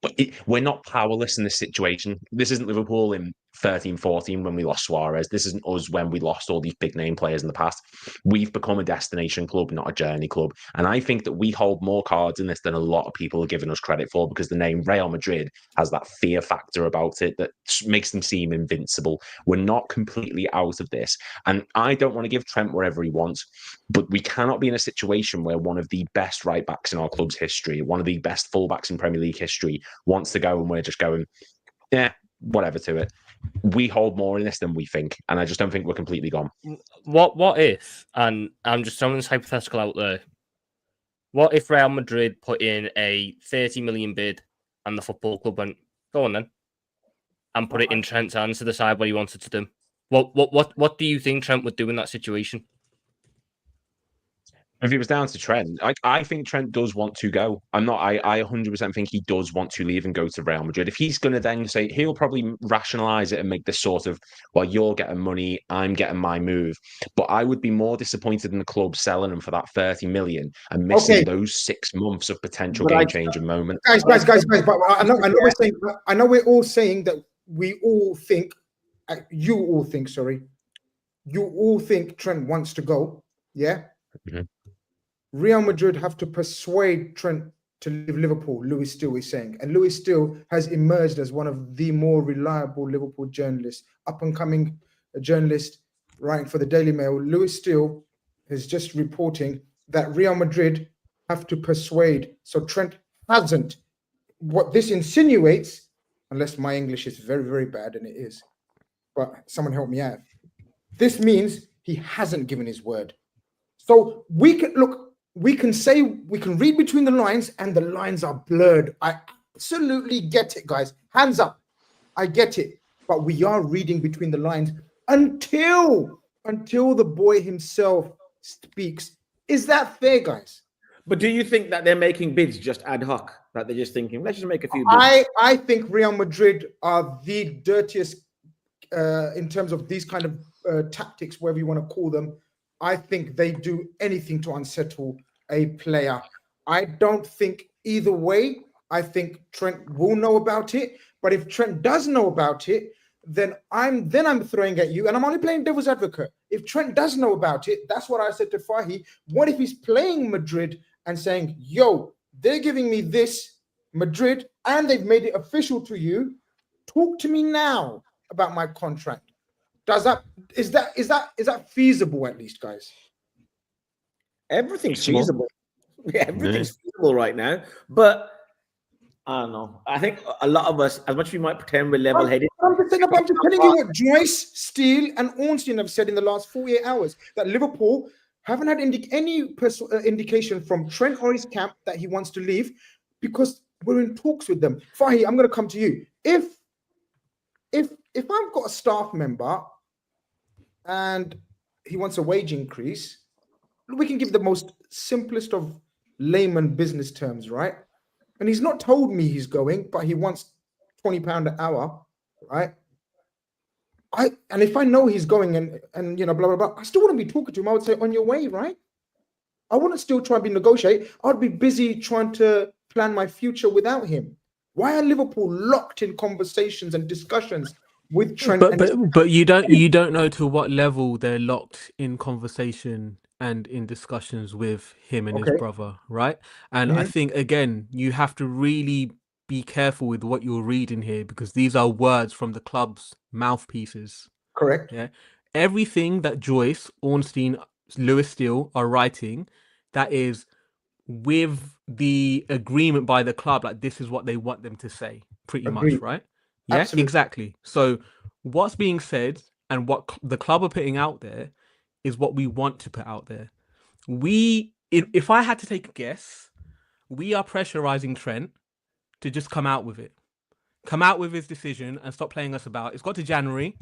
But we're not powerless in this situation. This isn't Liverpool in 13-14 when we lost Suarez. This isn't us when we lost all these big name players in the past. We've become a destination club, not a journey club. And I think that we hold more cards in this than a lot of people are giving us credit for, because the name Real Madrid has that fear factor about it that makes them seem invincible. We're not completely out of this. And I don't want to give Trent wherever he wants, but we cannot be in a situation where one of the best right backs in our club's history, one of the best fullbacks in Premier League history, wants to go and we're just going, yeah, whatever to it. We hold more in this than we think, and I just don't think we're completely gone. What if, and I'm just throwing this hypothetical out there, what if Real Madrid put in a 30 million bid and the football club went, go on then, and put it in Trent's hands to decide what he wanted to do? What do you think Trent would do in that situation? If it was down to Trent, I think Trent does want to go. I 100% think he does want to leave and go to Real Madrid. If he's going to then say, he'll probably rationalise it and make this sort of, well, you're getting money, I'm getting my move. But I would be more disappointed in the club selling him for that 30 million and missing those 6 months of potential game-changing moments. Guys, but I know we're all saying that you all think Trent wants to go, yeah? Mm-hmm. Real Madrid have to persuade Trent to leave Liverpool, Lewis Steele is saying. And Lewis Steele has emerged as one of the more reliable Liverpool journalists, up-and-coming journalist writing for the Daily Mail. Lewis Steele is just reporting that Real Madrid have to persuade. So Trent hasn't. What this insinuates, unless my English is very, very bad, and it is, but someone help me out. This means he hasn't given his word. So we can look, we can read between the lines, and the lines are blurred. I absolutely get it, guys. Hands up. I get it. But we are reading between the lines until the boy himself speaks. Is that fair, guys? But do you think that they're making bids just ad hoc? That they're just thinking, let's just make a few bids? I think Real Madrid are the dirtiest in terms of these kind of tactics, whatever you want to call them. I think they do anything to unsettle a player. I don't think either way. I think Trent will know about it. But if Trent does know about it, then I'm throwing at you, and I'm only playing devil's advocate. If Trent does know about it, that's what I said to Fahi. What if he's playing Madrid and saying, yo, they're giving me this, Madrid, and they've made it official to you. Talk to me now about my contract. Is that feasible at least, guys? Everything's feasible. Yeah, everything's feasible right now. But I don't know. I think a lot of us, as much as we might pretend we're level-headed. I'm just telling you what Joyce, Steele, and Ornstein have said in the last 48 hours, that Liverpool haven't had any indication from Trent or his camp that he wants to leave, because we're in talks with them. Fahi, I'm going to come to you. If I've got a staff member and he wants a wage increase, we can give the most simplest of layman business terms, right? And he's not told me he's going, but he wants £20 an hour, right? And if I know he's going and you know, blah, blah, blah, I still wouldn't be talking to him. I would say, on your way, right? I wouldn't still try and be negotiate. I'd be busy trying to plan my future without him. Why are Liverpool locked in conversations and discussions with Trent? But you don't know to what level they're locked in conversation and in discussions with him and his brother, right? And I think, again, you have to really be careful with what you're reading here, because these are words from the club's mouthpieces. Correct. Yeah. Everything that Joyce, Ornstein, Lewis Steele are writing, that is with the agreement by the club, like this is what they want them to say, pretty much, right? Yeah, absolutely. Exactly. So what's being said and what the club are putting out there is what we want to put out there. If I had to take a guess, we are pressurizing Trent to just come out with it. Come out with his decision and stop playing us about. It's got to January.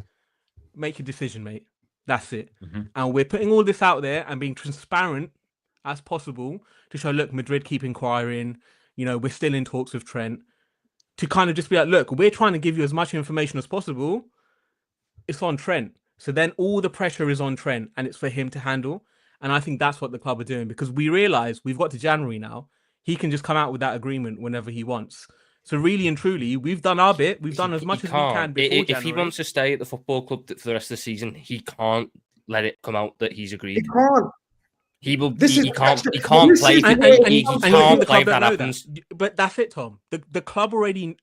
Make a decision, mate. That's it. And we're putting all this out there and being transparent as possible to show, look, Madrid keep inquiring. You know, we're still in talks with Trent. To kind of just be like, look, we're trying to give you as much information as possible. It's on Trent. So then all the pressure is on Trent and it's for him to handle. And I think that's what the club are doing, because we realize we've got to January now. He can just come out with that agreement whenever he wants. So really and truly, we've done our bit. We've done as much as we can before January. If he wants to stay at the football club for the rest of the season, he can't let it come out that he's agreed. He can't. He will. He can't play. He can't play if that happens. But that's it, Tom. The club already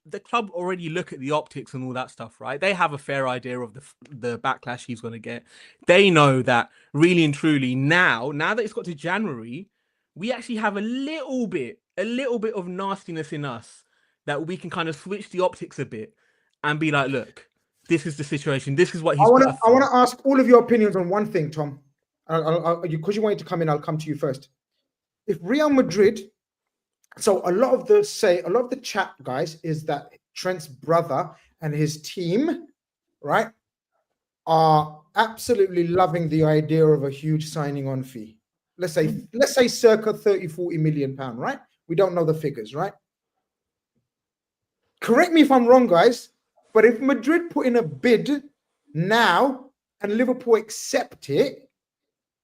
look at the optics and all that stuff, right? They have a fair idea of the backlash he's going to get. They know that really and truly now that it's got to January, we actually have a little bit of nastiness in us that we can kind of switch the optics a bit and be like, look, this is the situation. This is what he's. I want to ask all of your opinions on one thing, Tom. Because you wanted to come in, I'll come to you first. If Real Madrid, so a lot of the chat, guys, is that Trent's brother and his team, right, are absolutely loving the idea of a huge signing on fee. Let's say circa 30-40 million pound, right? We don't know the figures, right? Correct me if I'm wrong, guys, but if Madrid put in a bid now and Liverpool accept it,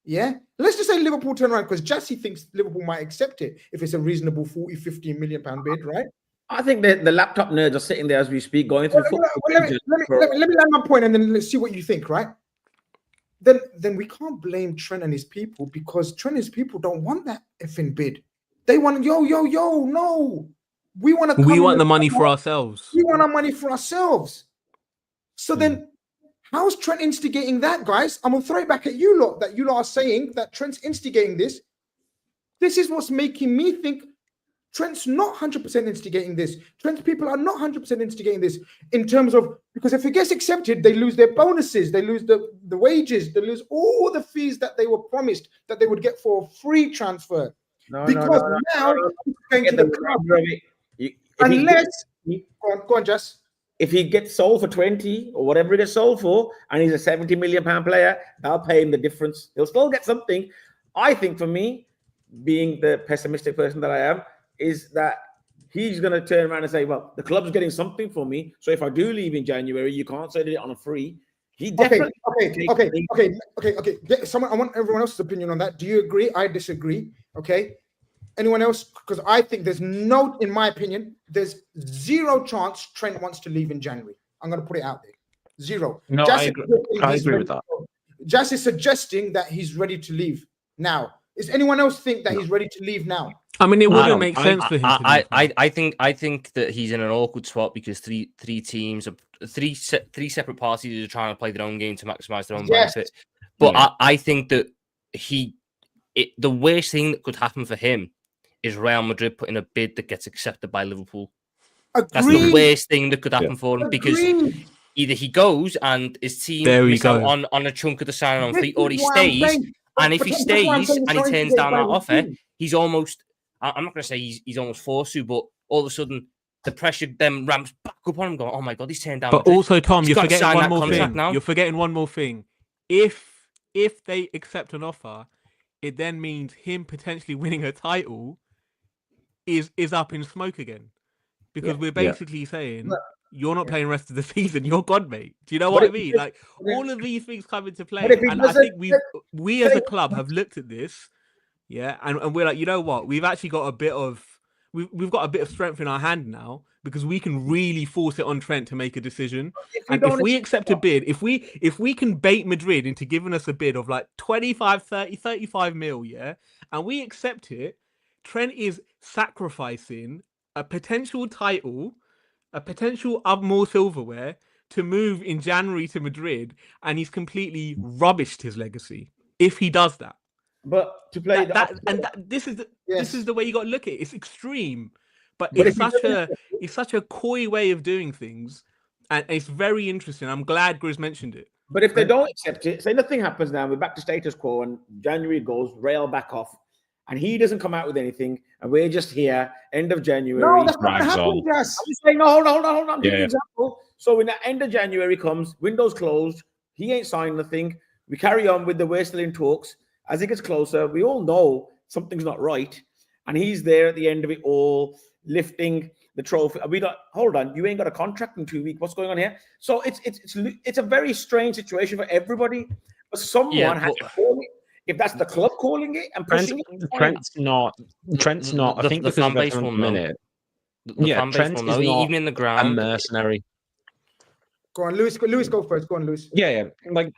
yeah, let's just say Liverpool turn around, because Jassy thinks Liverpool might accept it if it's a reasonable 40-50 million pound bid, right? I think the laptop nerds are sitting there as we speak, going through football. Let me land my point, and then let's see what you think, right? then we can't blame Trent and his people, because Trent and his people don't want that effing bid. They want no. We want to. We want the money for ourselves. We want our money for ourselves. So then, how's Trent instigating that, guys? I'm gonna throw it back at you lot. That you lot are saying that Trent's instigating this. This is what's making me think Trent's not 100% instigating this. Trent's people are not 100% instigating this in terms of, because if it gets accepted, they lose their bonuses, they lose the wages, they lose all the fees that they were promised that they would get for a free transfer. Now it's going to the club. Unless, go on, Jess. If he gets sold for 20 or whatever he gets sold for, and he's a 70 million pound player, they'll pay him the difference. He'll still get something. I think for me, being the pessimistic person that I am, is that he's going to turn around and say, well, the club's getting something for me, so if I do leave in January, you can't sell it on a free. He definitely okay. Someone, I want everyone else's opinion on that. Do you agree? I disagree. Okay. Anyone else? Because I think in my opinion, there's zero chance Trent wants to leave in January. I'm going to put it out there. Zero. No, I agree with that. Jas is suggesting that he's ready to leave now. Does anyone else think that he's ready to leave now? I mean, it wouldn't make sense for him. I think that he's in an awkward spot because three separate parties are trying to play their own game to maximize their own benefit. But I think that the worst thing that could happen for him is Real Madrid putting a bid that gets accepted by Liverpool. Agreed. That's the worst thing that could happen for him, because either he goes and his team miss out on a chunk of the signing on fee, or he stays. And if he stays and he turns down that offer, he's almost, I'm not going to say he's almost forced to, but all of a sudden the pressure then ramps back up on him going, oh my God, he's turned down. But also, Tom, you're forgetting one more thing. You're forgetting one more thing. If they accept an offer, it then means him potentially winning a title is up in smoke again. Because we're basically saying, you're not playing the rest of the season. You're gone, mate. Do you know what I mean? Like, all of these things come into play. And I think we as a club have looked at this, and we're like, you know what? We've actually got a bit of we've got a bit of strength in our hand now, because we can really force it on Trent to make a decision. And if we accept a bid, if we can bait Madrid into giving us a bid of like 25, 30, 35 mil, and we accept it, Trent is sacrificing a potential title, a potential more silverware, to move in January to Madrid, and he's completely rubbished his legacy if he does that. But to play this is the way you got to look at it. It's extreme, but it's such a coy way of doing things, and it's very interesting. I'm glad Grizz mentioned it. But if they don't accept it, say nothing happens now, we're back to status quo, and January goes, Real back off, and he doesn't come out with anything, and we're just here, end of January. No, that's not happening, Jess. I'm just saying, no, hold on. Give an example. So when the end of January comes, windows closed, he ain't signed nothing. We carry on with we're still in talks. As it gets closer, we all know something's not right, and he's there at the end of it all, lifting the trophy. We don't. Hold on, you ain't got a contract in 2 weeks. What's going on here? So it's a very strange situation for everybody. But someone has to call it. If that's the club calling it and pushing it, Trent's not. I think the fan base will know. Trent is not even in the ground. A mercenary. Go on, Lewis. Lewis, go first. Go on, Lewis. Yeah. Like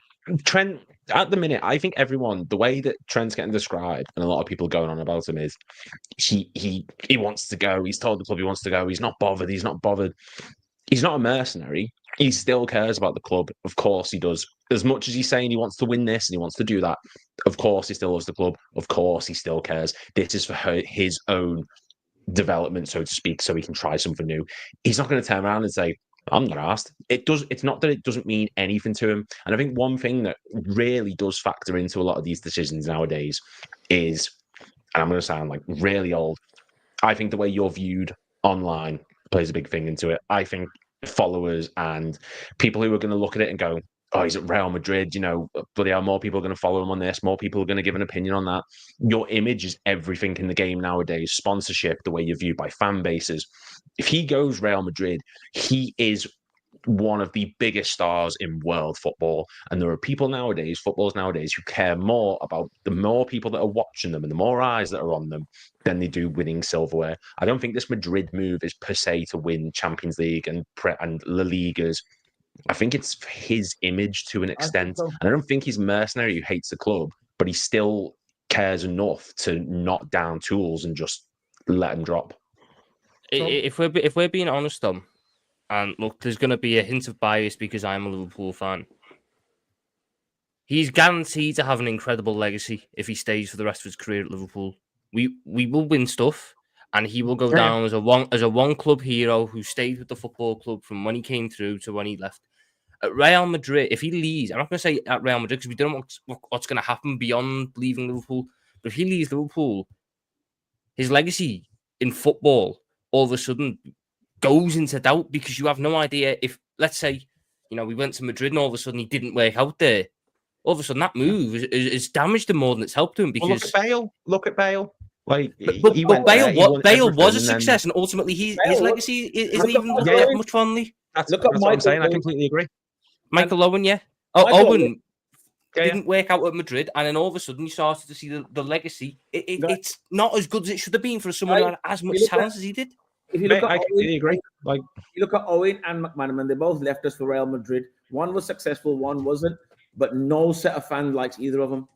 Trent, at the minute, I think everyone, the way that Trent's getting described, and a lot of people going on about him, is he wants to go. He's told the club he wants to go. He's not bothered. He's not a mercenary. He still cares about the club. Of course he does. As much as he's saying he wants to win this and he wants to do that, of course he still loves the club. Of course he still cares. This is for his own development, so to speak, so he can try something new. He's not going to turn around and say, I'm not asked. It's not that it doesn't mean anything to him. And I think one thing that really does factor into a lot of these decisions nowadays is, and I'm going to sound like really old, I think the way you're viewed online plays a big thing into it. I think followers and people who are going to look at it and go, oh, he's at Real Madrid, bloody hell, more people are going to follow him on this, more people are going to give an opinion on that. Your image is everything in the game nowadays. Sponsorship, the way you're viewed by fan bases. If he goes Real Madrid, he is one of the biggest stars in world football. And there are people nowadays, footballers nowadays, who care more about the more people that are watching them and the more eyes that are on them than they do winning silverware. I don't think this Madrid move is per se to win Champions League and La Ligas. I think it's his image to an extent. so. And I don't think he's mercenary who hates the club, but he still cares enough to knock down tools and just let them drop. If we're being honest, Tom, and look, there's going to be a hint of bias because I'm a Liverpool fan. He's guaranteed to have an incredible legacy if he stays for the rest of his career at Liverpool. We will win stuff, and he will go down as a one club hero who stayed with the football club from when he came through to when he left. At Real Madrid, if he leaves, I'm not going to say at Real Madrid because we don't know what's going to happen beyond leaving Liverpool. But if he leaves Liverpool, his legacy in football all of a sudden goes into doubt because you have no idea if, let's say, we went to Madrid and all of a sudden he didn't work out there. All of a sudden that move is damaged him more than it's helped him because... Well, look at Bale. Like, but Bale was a success and ultimately his legacy isn't even looked at much fondly. That's what I'm saying. I completely agree. Michael Owen, yeah. Owen didn't work out at Madrid, and then all of a sudden you started to see the legacy. It's not as good as it should have been for someone who had as much talent as he did. If you look at I completely agree. Like, you look at Owen and McManaman, they both left us for Real Madrid. One was successful, one wasn't, but no set of fans likes either of them.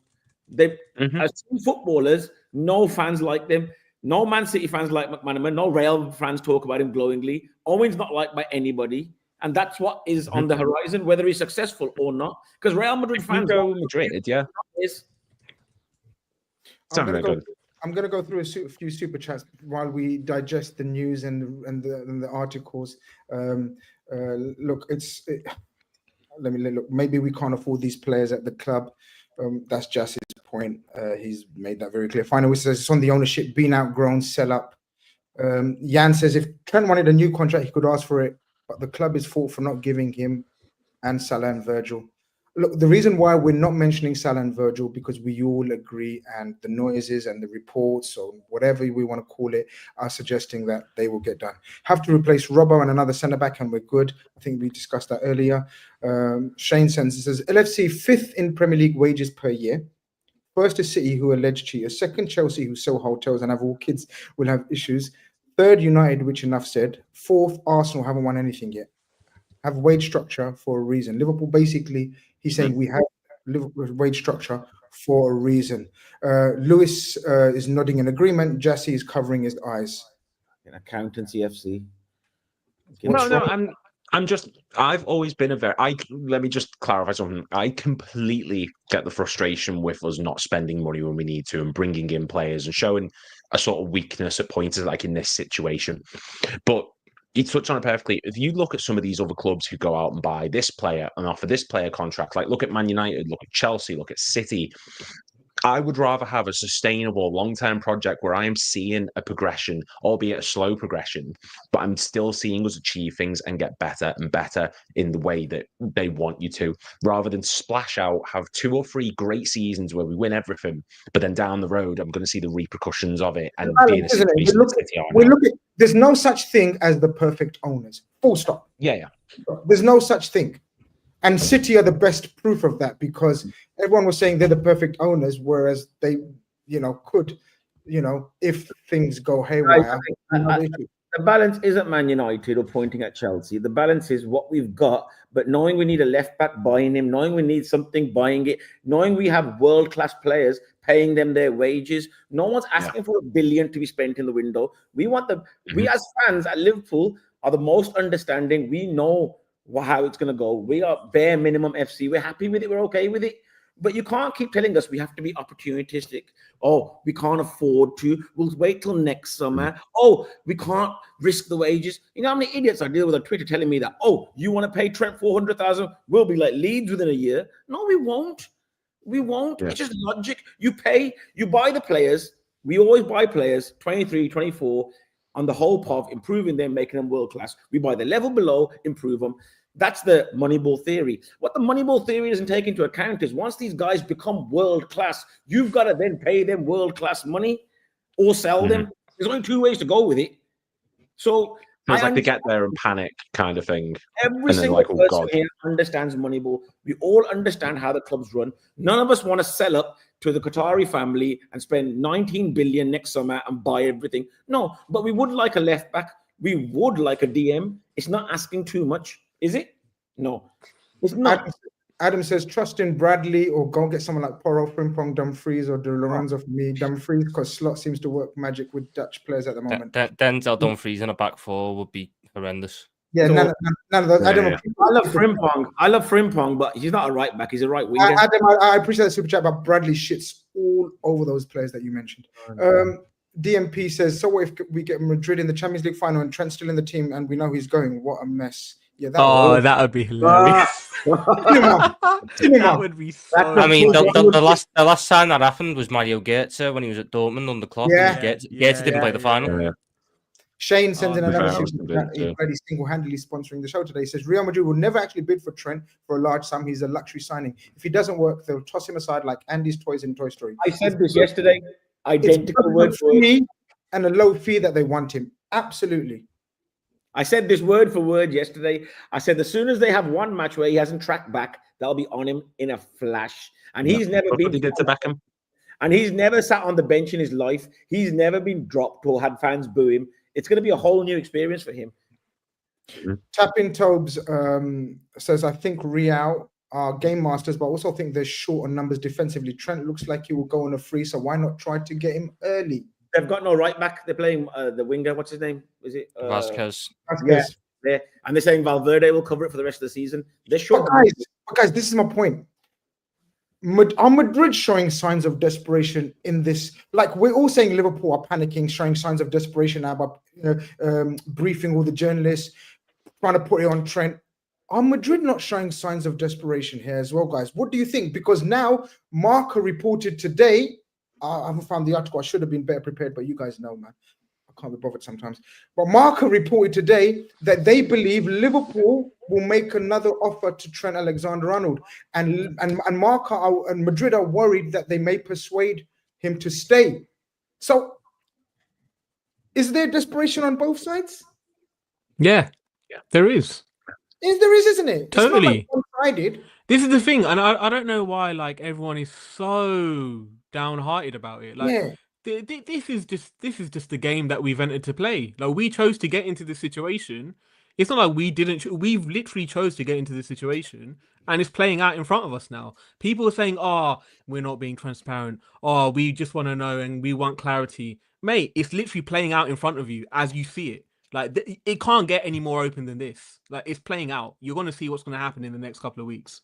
They, as two footballers, no fans like them. No Man City fans like McManaman. No Real fans talk about him glowingly. Owen's not liked by anybody. And that's what is on the horizon, whether he's successful or not. Because Real Madrid fans go Madrid, yeah. I'm going to go through a few super chats while we digest the news and the articles. Look, let me look. Maybe we can't afford these players at the club. That's just his point. He's made that very clear. Finally, says it's on the ownership, being outgrown, sell up. Jan says if Trent wanted a new contract, he could ask for it. But the club is fault for not giving him and Salah and Virgil. Look, the reason why we're not mentioning Salah and Virgil because we all agree, and the noises and the reports or whatever we want to call it are suggesting that they will get done. Have to replace Robbo and another centre back, and we're good. I think we discussed that earlier. Shane says LFC 5th in Premier League wages per year. First is City, who are alleged cheaters. Second, Chelsea, who sell hotels and have all kids will have issues. Third, United, which enough said. Fourth, Arsenal haven't won anything yet. Have wage structure for a reason. Liverpool, basically, he's saying we have Liverpool wage structure for a reason. Lewis is nodding in agreement. Jassy is covering his eyes. Accountancy FC. I've always been let me just clarify something. I completely get the frustration with us not spending money when we need to and bringing in players and showing a sort of weakness at points like in this situation. But you touched on it perfectly. If you look at some of these other clubs who go out and buy this player and offer this player contract, like look at Man United, look at Chelsea, look at City, I would rather have a sustainable long-term project where I am seeing a progression, albeit a slow progression, but I'm still seeing us achieve things and get better and better in the way that they want you to, rather than splash out, have 2 or 3 great seasons where we win everything, but then down the road, I'm going to see the repercussions of it and be in a situation there's no such thing as the perfect owners. Full stop. Yeah. There's no such thing. And City are the best proof of that because everyone was saying they're the perfect owners, whereas they, could, if things go haywire. The balance isn't Man United or pointing at Chelsea. The balance is what we've got, but knowing we need a left back, buying him, knowing we need something, buying it, knowing we have world-class players, paying them their wages. No one's asking for $1 billion to be spent in the window. We want we as fans at Liverpool are the most understanding. We know how it's going to go. We are bare minimum FC. We're happy with it. We're okay with it. But you can't keep telling us we have to be opportunistic. Oh, we can't afford to. We'll wait till next summer. Oh, we can't risk the wages. You know how many idiots I deal with on Twitter telling me that, oh, you want to pay Trent 400,000? We'll be like Leeds within a year. No, we won't. We won't. Yeah. It's just logic. You buy the players. We always buy players, 23, 24, on the hope of improving them, making them world-class. We buy the level below, improve them. That's the Moneyball theory. What the Moneyball theory doesn't take into account is once these guys become world-class, you've got to then pay them world-class money or sell them. There's only 2 ways to go with it. So it's like they get there and panic kind of thing. Every single person here understands Moneyball. We all understand how the clubs run. None of us want to sell up to the Qatari family and spend 19 billion next summer and buy everything. No, but we would like a left back. We would like a DM. It's not asking too much, is it? No, it's not. Adam says, trust in Bradley or go get someone like Porro, Frimpong, Dumfries, or De Lorenzo for me. Dumfries, because Slot seems to work magic with Dutch players at the moment. Denzel Dumfries in a back four would be horrendous. Yeah, So- none of those. Adam, I love Frimpong, but he's not a right back. He's a right winger. Adam, I appreciate the super chat, but Bradley shits all over those players that you mentioned. DMP says, so what if we get Madrid in the Champions League final and Trent's still in the team and we know he's going? What a mess. Yeah, that would be hilarious. That would be so. I mean, the last time that happened was Mario Goetze when he was at Dortmund on the clock. Yeah. Goetze didn't play the final. Yeah. Shane sends in another fair, super chat. He's already single-handedly sponsoring the show today. He says Real Madrid will never actually bid for Trent for a large sum. He's a luxury signing. If he doesn't work, they'll toss him aside like Andy's toys in Toy Story. I said this yesterday. Identical word for word. And a low fee that they want him. Absolutely. I said this word for word yesterday. I said as soon as they have one match where he hasn't tracked back, they'll be on him in a flash. And he's never Look been. what he did to Beckham. And he's never sat on the bench in his life. He's never been dropped or had fans boo him. It's going to be a whole new experience for him. Tapping Tobes says, I think Real are game masters, but I also think they're short on numbers defensively. Trent looks like he will go on a free, so why not try to get him early? They've got no right back. They're playing the winger. What's his name? Is it Vasquez? Yeah, there. And they're saying Valverde will cover it for the rest of the season. They're short. But guys, this is my point. Are Madrid showing signs of desperation in this? Like, we're all saying Liverpool are panicking, showing signs of desperation now by briefing all the journalists, trying to put it on Trent. Are Madrid not showing signs of desperation here as well, guys? What do you think? Because now Marca reported today, I haven't found the article. I should have been better prepared, but you guys know, man. I can't be bothered sometimes. But Marca reported today that they believe Liverpool will make another offer to Trent Alexander Arnold, and Marca and Madrid are worried that they may persuade him to stay. So, is there desperation on both sides? Yeah, there is. There is, isn't it? Totally. It's not like one-sided. This is the thing, and I don't know why like everyone is so downhearted about it. Like, this is just the game that we've entered to play. Like, we chose to get into this situation. It's not like we didn't. We've literally chose to get into this situation, and it's playing out in front of us now. People are saying, "Oh, we're not being transparent. Oh, we just want to know and we want clarity." Mate, it's literally playing out in front of you as you see it. Like, it can't get any more open than this. Like, it's playing out. You're going to see what's going to happen in the next couple of weeks.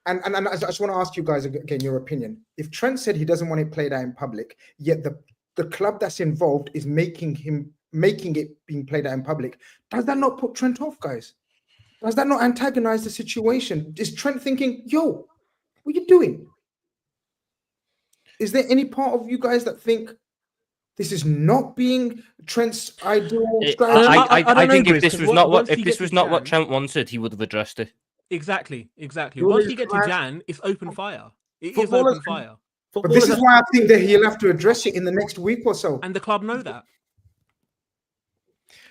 And I just want to ask you guys again your opinion. If Trent said he doesn't want it played out in public, yet the club that's involved is making it being played out in public, does that not put Trent off, guys? Does that not antagonize the situation? Is Trent thinking, yo, what are you doing? Is there any part of you guys that think this is not being Trent's ideal strategy? I think if this was not what Trent wanted, he would have addressed it. Exactly. Once you get to Jan, it's open fire. It is open fire. But this is why I think that he'll have to address it in the next week or so. And the club know that.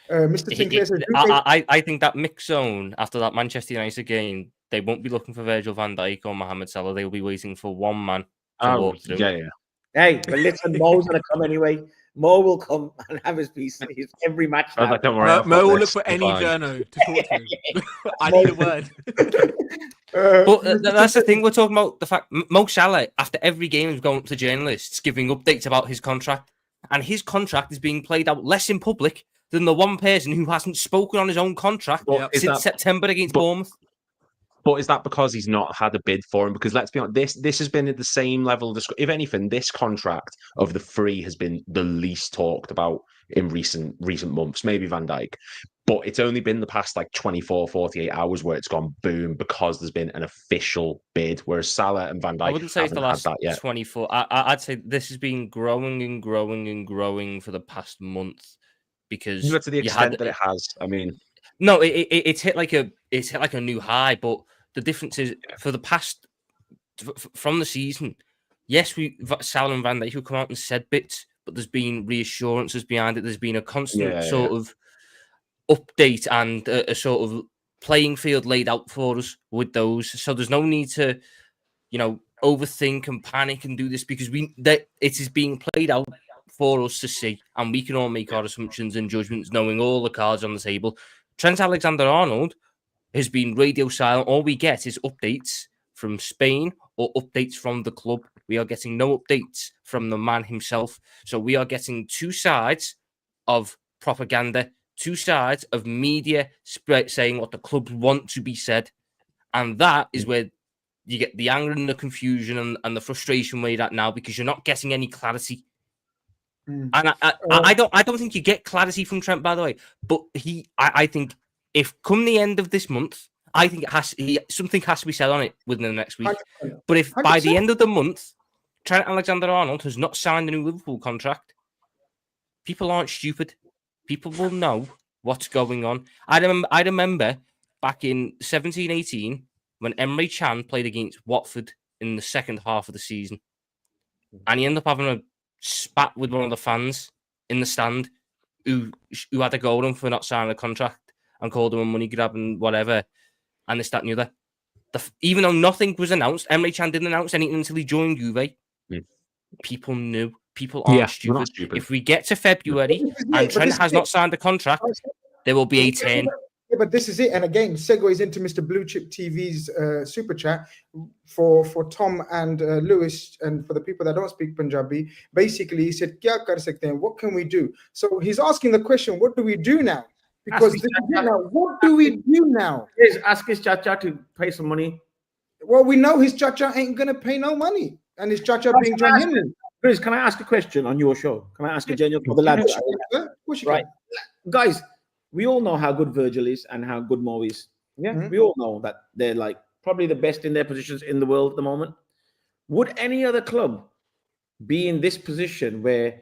Mr. Sinclair says, I think that mix zone after that Manchester United game, they won't be looking for Virgil van Dijk or Mohamed Salah. They'll be waiting for one man to walk through. Yeah. Hey, but listen, Mo's gonna come anyway. Mo will come and have his piece every match. Like, don't worry, Mo will look for any journo to talk to. I need a word. But that's the thing we're talking about. The fact Mo Salah, after every game, is going up to journalists giving updates about his contract, and his contract is being played out less in public than the one person who hasn't spoken on his own contract since September against Bournemouth. But is that because he's not had a bid for him? Because let's be honest, this has been at the same level. If anything, this contract of the three has been the least talked about in recent months, maybe Van Dijk. But it's only been the past like 24, 48 hours where it's gone boom because there's been an official bid, whereas Salah and Van Dijk I wouldn't say it's the last that yet. 24. I'd say this has been growing and growing and growing for the past month because to the extent that it has. I mean, no, it's hit like a new high, but the difference is for the past from the season. Yes, Salah and Van Dijk who come out and said bits, but there's been reassurances behind it. There's been a constant sort of update and a sort of playing field laid out for us with those. So there's no need to, overthink and panic and do this because it is being played out for us to see, and we can all make our assumptions and judgments knowing all the cards on the table. Trent Alexander Arnold has been radio silent. All we get is updates from Spain or updates from the club. We are getting no updates from the man himself. So we are getting two sides of propaganda, two sides of media saying what the clubs want to be said. And that is where you get the anger and the confusion and the frustration where you're at now, because you're not getting any clarity. And I don't think you get clarity from Trent, by the way. But I think if come the end of this month, I think something has to be said on it within the next week. 100%. But if by the 100%. end of the month, Trent Alexander Arnold has not signed a new Liverpool contract, people aren't stupid. People will know what's going on. I remember back in 17-18 when Emre Can played against Watford in the second half of the season, and he ended up having a spat with one of the fans in the stand who had to go to him for not signing a contract and called him a money grab and whatever, and this, that, and the other. Even though nothing was announced, Emre Can didn't announce anything until he joined Juve. People knew. People aren't stupid. If we get to February and Trent has not signed a contract, there will be a turn. Yeah, but this is it. And again, segues into Mr. Blue Chip TV's super chat for Tom and Lewis, and for the people that don't speak Punjabi. Basically, he said, "Kya kar sakte hain? What can we do?" So he's asking the question, what do we do now? Because this is it now. What do we do now? Ask his chacha to pay some money. Well, we know his chacha ain't going to pay no money. And his chacha being John Henry. Chris, can I ask a question on your show? Can I ask a genuine for the lads? Right. Guys, we all know how good Virgil is and how good Mo is. Yeah, we all know that they're like probably the best in their positions in the world at the moment. Would any other club be in this position where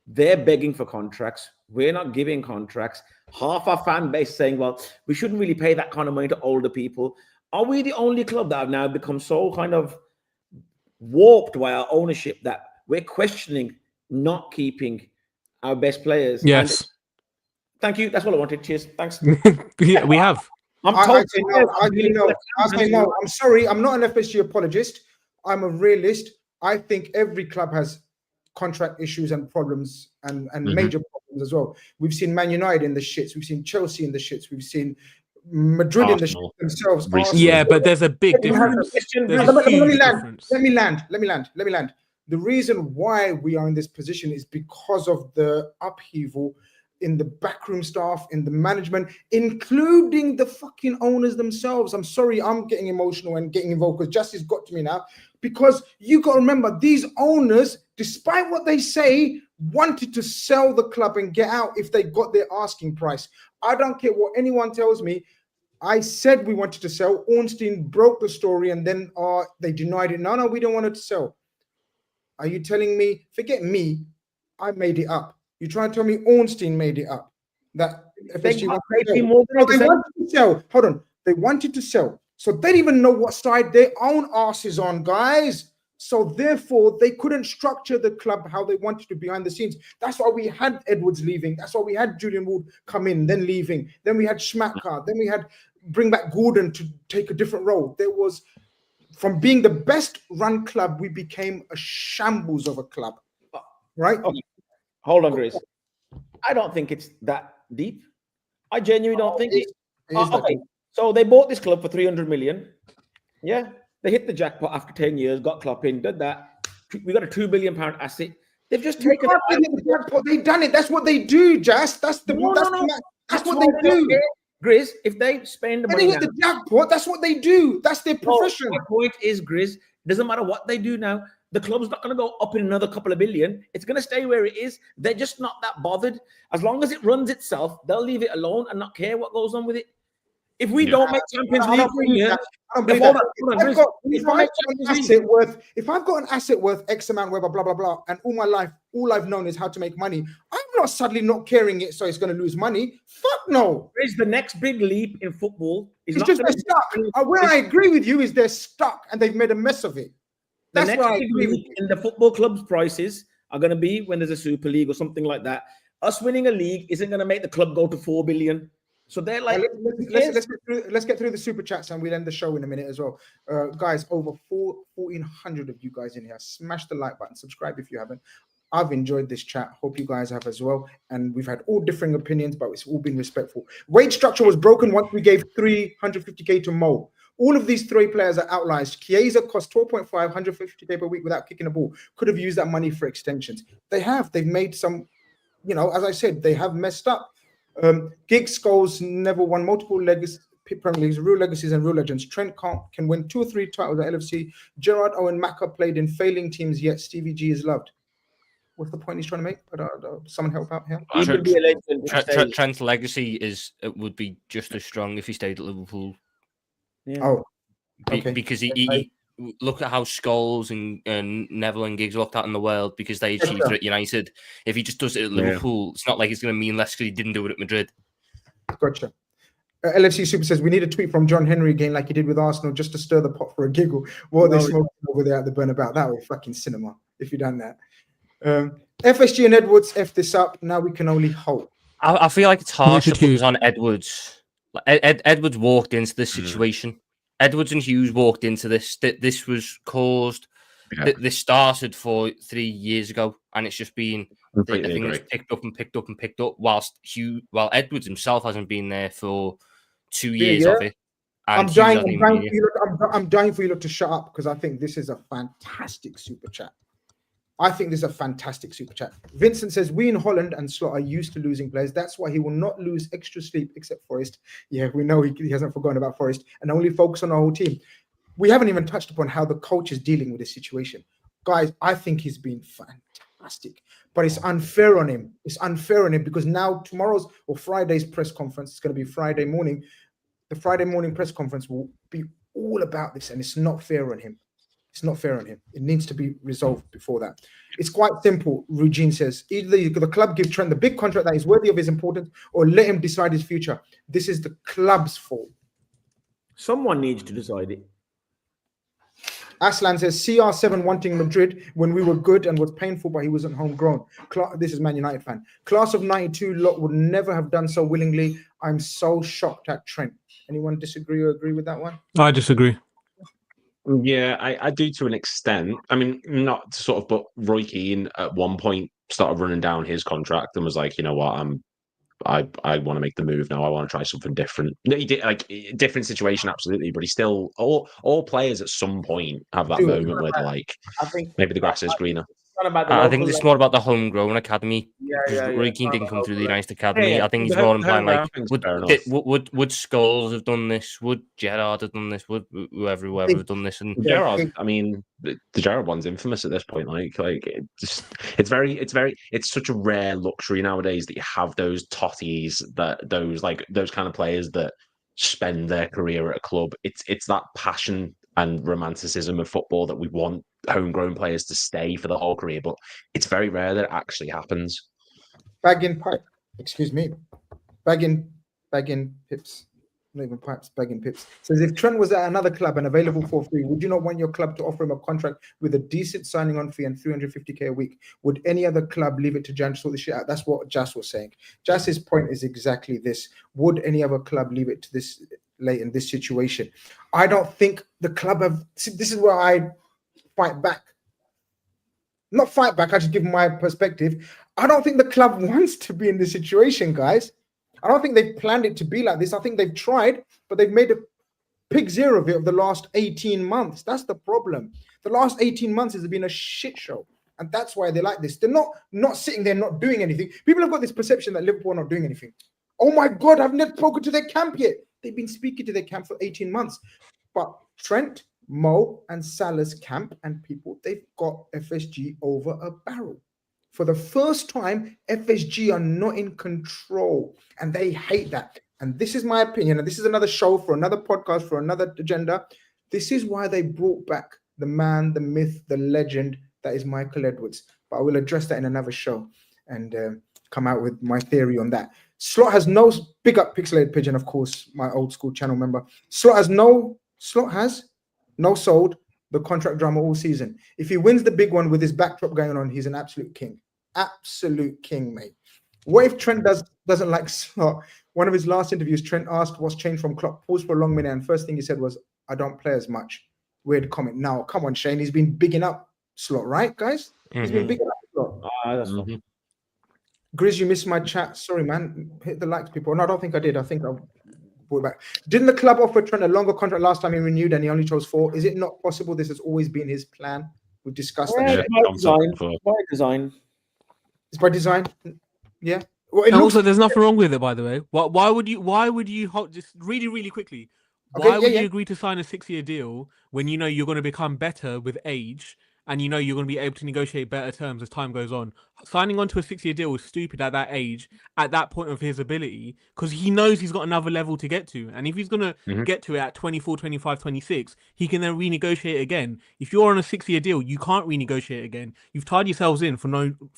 they're begging for contracts? We're not giving contracts. Half our fan base saying, well, we shouldn't really pay that kind of money to older people. Are we the only club that have now become so kind of warped by our ownership that we're questioning not keeping our best players? Yes. And thank you. That's what I wanted. Cheers. Thanks. Yeah, we have. I say no. I'm sorry. I'm not an FSG apologist. I'm a realist. I think every club has contract issues and problems and major problems as well. We've seen Man United in the shits. We've seen Chelsea in the shits. We've seen Madrid Arsenal. in the shits themselves. Yeah, but there's a big difference. Let me land. The reason why we are in this position is because of the upheaval in the backroom staff, in the management, including the fucking owners themselves. I'm sorry, I'm getting emotional and getting involved because justice got to me now. Because you got to remember, these owners, despite what they say, wanted to sell the club and get out if they got their asking price. I don't care what anyone tells me. I said we wanted to sell. Ornstein broke the story and then they denied it. No, we don't want it to sell. Are you telling me, forget me, I made it up. You try to tell me Ornstein made it up. That FSG wanted to sell. Hold on. They wanted to sell. So they didn't even know what side their own arse is on, guys. So therefore, they couldn't structure the club how they wanted to behind the scenes. That's why we had Edwards leaving. That's why we had Julian Ward come in, then leaving. Then we had Schmatka. Then we had bring back Gordon to take a different role. There was, from being the best run club, we became a shambles of a club. Right? Okay. Hold on, Grace. I don't think it's that deep. I genuinely don't think it. Okay, so they bought this club for 300 million. Yeah, they hit the jackpot after 10 years, got Klopp in, did that. We got a £2 billion asset. They've just taken the jackpot. They've done it. That's what they do, Jas. That's what they do. Grizz, if they spend the money, they hit the jackpot. That's what they do. That's their profession. My point is, Grizz, doesn't matter what they do now. The club's not going to go up in another couple of billion. It's going to stay where it is. They're just not that bothered. As long as it runs itself, they'll leave it alone and not care what goes on with it. If we don't make Champions League for a year, if I've got an asset worth X amount, blah, blah, blah, blah, and all my life, all I've known is how to make money, I'm not suddenly not caring it, so it's going to lose money. Fuck no. Is the next big leap in football? It's just they're stuck. Where I agree with you is they're stuck and they've made a mess of it. The next big leap in the football club's prices are going to be when there's a Super League or something like that. Us winning a league isn't going to make the club go to 4 billion. So they're like, let's get through the super chats and we'll end the show in a minute as well. Guys, over 1,400 of you guys in here. Smash the like button, subscribe if you haven't. I've enjoyed this chat. Hope you guys have as well. And we've had all differing opinions, but it's all been respectful. Wage structure was broken once we gave 350k to Mo. All of these three players are outliers. Chiesa cost 12.5, 150k per week without kicking a ball. Could have used that money for extensions. They have. They've made some, as I said, they have messed up. Giggs, Scholes never won multiple legacy Premier Leagues, real legacies and real legends. Trent can win 2 or 3 titles at LFC. Gerrard, Owen, Maka played in failing teams, yet Stevie G is loved. What's the point he's trying to make? Someone help out here. He would be a legend if he stayed. Trent's legacy would be just as strong if he stayed at Liverpool. Yeah. Oh, okay. Because he look at how Scholes and Neville and Giggs looked at in the world because they achieved it at United. If he just does it at Liverpool, it's not like it's going to mean less because he didn't do it at Madrid. Gotcha. LFC Super says, we need a tweet from John Henry again like he did with Arsenal just to stir the pot for a giggle. What are they smoking over there at the Bernabeu? That was fucking cinema if you done that. FSG and Edwards F this up. Now we can only hope. I feel like it's harsh to put this on Edwards. Edwards walked into this situation. Edwards and Hughes walked into this. This was caused. This started 3 years ago, and it's just been picked up and picked up and picked up. While Edwards himself hasn't been there for 2 years of it. I'm dying for you to shut up because I think this is a fantastic super chat. Vincent says, we in Holland and Slot are used to losing players. That's why he will not lose extra sleep except Forest. Yeah, we know he hasn't forgotten about Forest and only focus on our whole team. We haven't even touched upon how the coach is dealing with this situation. Guys, I think he's been fantastic, but it's unfair on him. Because now tomorrow's or Friday's press conference is going to be Friday morning. The Friday morning press conference will be all about this, and it's not fair on him. It needs to be resolved before that. It's quite simple, Eugene says. Either the club give Trent the big contract that is worthy of his importance or let him decide his future. This is the club's fault. Someone needs to decide it. Aslan says, CR7 wanting Madrid when we were good and was painful, but he wasn't homegrown. This is Man United fan. Class of 92 lot would never have done so willingly. I'm so shocked at Trent. Anyone disagree or agree with that one? I disagree. Yeah, I do to an extent. I mean, not sort of, but Roy Keane at one point started running down his contract and was like, you know what, I want to make the move now. I want to try something different. He did different situation, absolutely, but he still all players at some point have that moment where they're like, I think maybe the grass is greener. I think it's more about the homegrown academy. Roy Keane didn't come through the United academy. I think he's more implying like, would Scholes have done this? Would Gerrard have done this? Would whoever have done this? And Gerrard, I mean, the Gerrard one's infamous at this point. It's such a rare luxury nowadays that you have those totties, those kind of players that spend their career at a club. It's that passion and romanticism of football that we want homegrown players to stay for the whole career, but it's very bagging pips. Not even pipes, bagging pips. Says, if Trent was at another club and available for free, would you not want your club to offer him a contract with a decent signing on fee and 350k a week? Would any other club leave it to Jan to sort this shit out? That's what Jas was saying. Jas's point is exactly this. Would any other club leave it to this late in this situation? I don't think the club have. See, this is where I fight back. Not fight back, I just give my perspective. I don't think the club wants to be in this situation, guys. I don't think they've planned it to be like this. I think they've tried, but they've made a pig zero of it of the last 18 months. That's the problem. The last 18 months has been a shit show. And that's why they like this. They're not sitting there not doing anything. People have got this perception that Liverpool are not doing anything. Oh my God, I've never spoken to their camp yet. They've been speaking to their camp for 18 months. But Trent, Mo, and Salah's camp and people, they've got FSG over a barrel. For the first time, FSG are not in control, and they hate that. And this is my opinion, and this is another show for another podcast, for another agenda. This is why they brought back the man, the myth, the legend that is Michael Edwards. But I will address that in another show and come out with my theory on that. Slot has no, big up Pixelated Pigeon, of course, my old school channel member. Slot has no sold the contract drama all season. If he wins the big one with his backdrop going on, he's an absolute king. Absolute king, mate. What if Trent doesn't like Slot? One of his last interviews, Trent asked what's changed from Klopp. Paused for a long minute, and first thing he said was, I don't play as much. Weird comment. Now, come on, Shane. He's been bigging up Slot, right, guys? He's been bigging up Slot. That's fine. Mhm. Grizz, you missed my chat. Sorry, man. Hit the likes, people. No, I don't think I did. I think I'll pull it back. Didn't the club offer Trent a longer contract last time he renewed and he only chose 4? Is it not possible this has always been his plan? We've discussed that. Yeah, shit. by design. By design. It's by design. Yeah. Well, it And looks also, there's nothing wrong with it, by the way. Why would you hold, just really quickly? Okay, Why yeah, would yeah. you agree to sign a 6-year deal when you know you're going to become better with age and you know you're going to be able to negotiate better terms as time goes on? Signing on to a 6-year deal is stupid at that age, at that point of his ability, because he knows he's got another level to get to. And if he's going to Mhm. get to it at 24, 25, 26, he can then renegotiate again. If you're on a 6-year deal, you can't renegotiate again. You've tied yourselves in for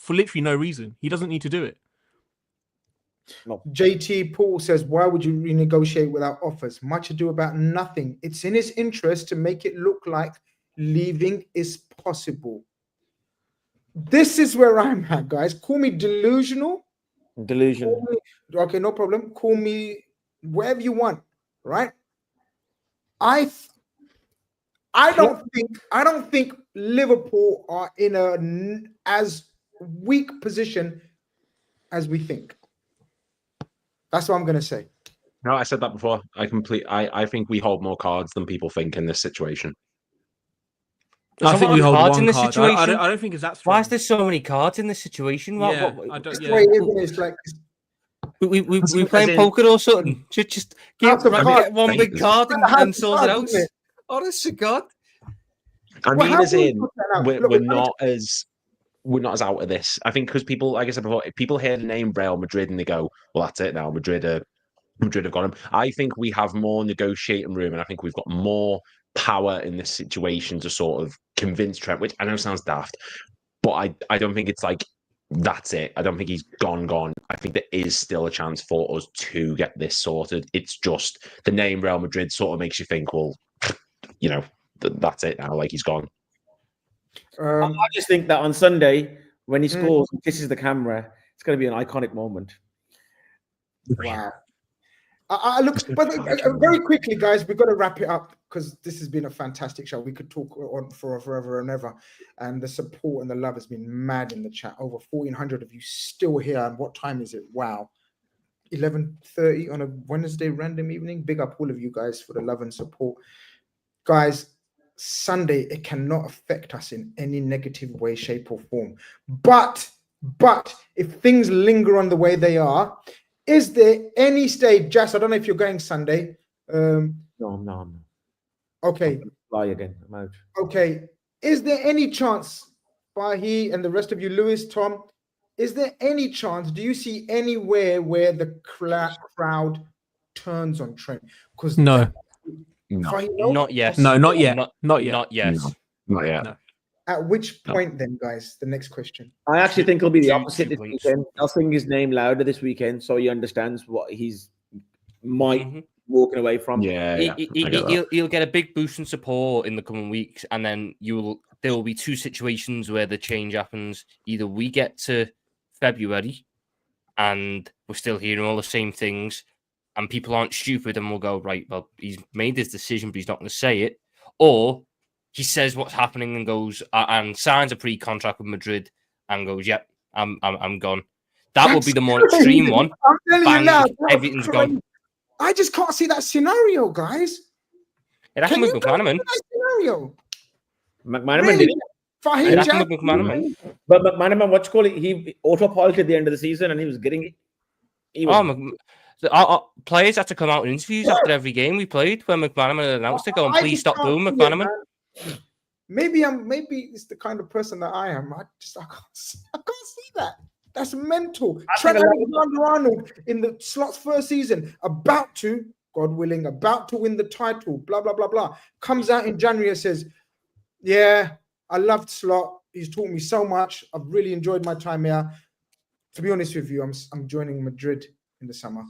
literally no reason. He doesn't need to do it. JT Paul says, why would you renegotiate without offers? Much ado about nothing. It's in his interest to make it look like leaving is possible. This is where I'm at, guys. Call me delusional. Delusion. Call me, okay, no problem. Call me whatever you want, right? I don't think Liverpool are in as weak position as we think. That's what I'm going to say. No, I said that before. I think we hold more cards than people think in this situation. I think we hold cards one in this card. situation. I don't think it's that strong. Why is there so many cards in this situation? What, Yeah, what, I don't- That's yeah. the way it is, isn't it? It's like we playing poker or something? Just House of get Cards. one big card It's the House and of sort it out. Cards, isn't it? Honest to God. I Well, mean, how as do we in, put that out? we're, Look, we're we- not as out of this. I think because people, like I said before, if people hear the name Real Madrid and they go, "Well, that's it now. Madrid have got him." I think we have more negotiating room, and I think we've got more power in this situation to sort of convince Trent. Which I know sounds daft, but I don't think it's like that's it. I don't think he's gone. I think there is still a chance for us to get this sorted. It's just the name Real Madrid sort of makes you think, well, you know, that's it now. Like he's gone. I just think that on Sunday, when he scores and kisses the camera, it's going to be an iconic moment. Wow. I look, but very quickly, guys, we've got to wrap it up because this has been a fantastic show. We could talk on for forever and ever, and the support and the love has been mad in the chat. Over 1,400 of you still here. And what time is it? Wow, 11:30 on a Wednesday random evening. Big up all of you guys for the love and support, guys. Sunday, it cannot affect us in any negative way, shape, or form. But if things linger on the way they are. Is there any stage, Jess? I don't know if you're going Sunday. No, I'm not. Okay. Fly again. I'm out. Okay. Is there any chance, Fahi and the rest of you, Lewis, Tom, is there any chance, do you see anywhere where the crowd turns on Trent? Because No. Fahi, Not yet. No, not yet. Not yet. Not yet. No. Not yet. No. At which point then, guys? The next question. I actually think it'll be the Two opposite this points. weekend. I'll sing his name louder this weekend so he understands what he's walking away from. Yeah. He'll get a big boost in support in the coming weeks, and then there will be two situations where the change happens. Either we get to February and we're still hearing all the same things, and people aren't stupid, and we'll go, right, well, he's made this decision, but he's not going to say it, or he says what's happening and goes and signs a pre-contract with Madrid and goes, "Yep, I'm gone." That would be the more extreme one. I'm telling Bang, you now, everything's gone. I just can't see that scenario, guys. It happened with McManaman. That scenario. McManaman Really? did it. Fahim It Jack- happened with McManaman. But McManaman, what you call it? He autopiloted at the end of the season and he was getting it. He was, Our players had to come out in interviews after every game we played when McManaman announced it, going, I "Please just stop can't booing see it, McManaman." man. Maybe it's the kind of person that I am. I can't see that. That's mental. Trent Alexander Arnold in the Slot's first season, about to, God willing, about to win the title, blah, blah, blah, blah. Comes out in January and says, yeah, I loved Slot. He's taught me so much. I've really enjoyed my time here. To be honest with you, I'm joining Madrid in the summer.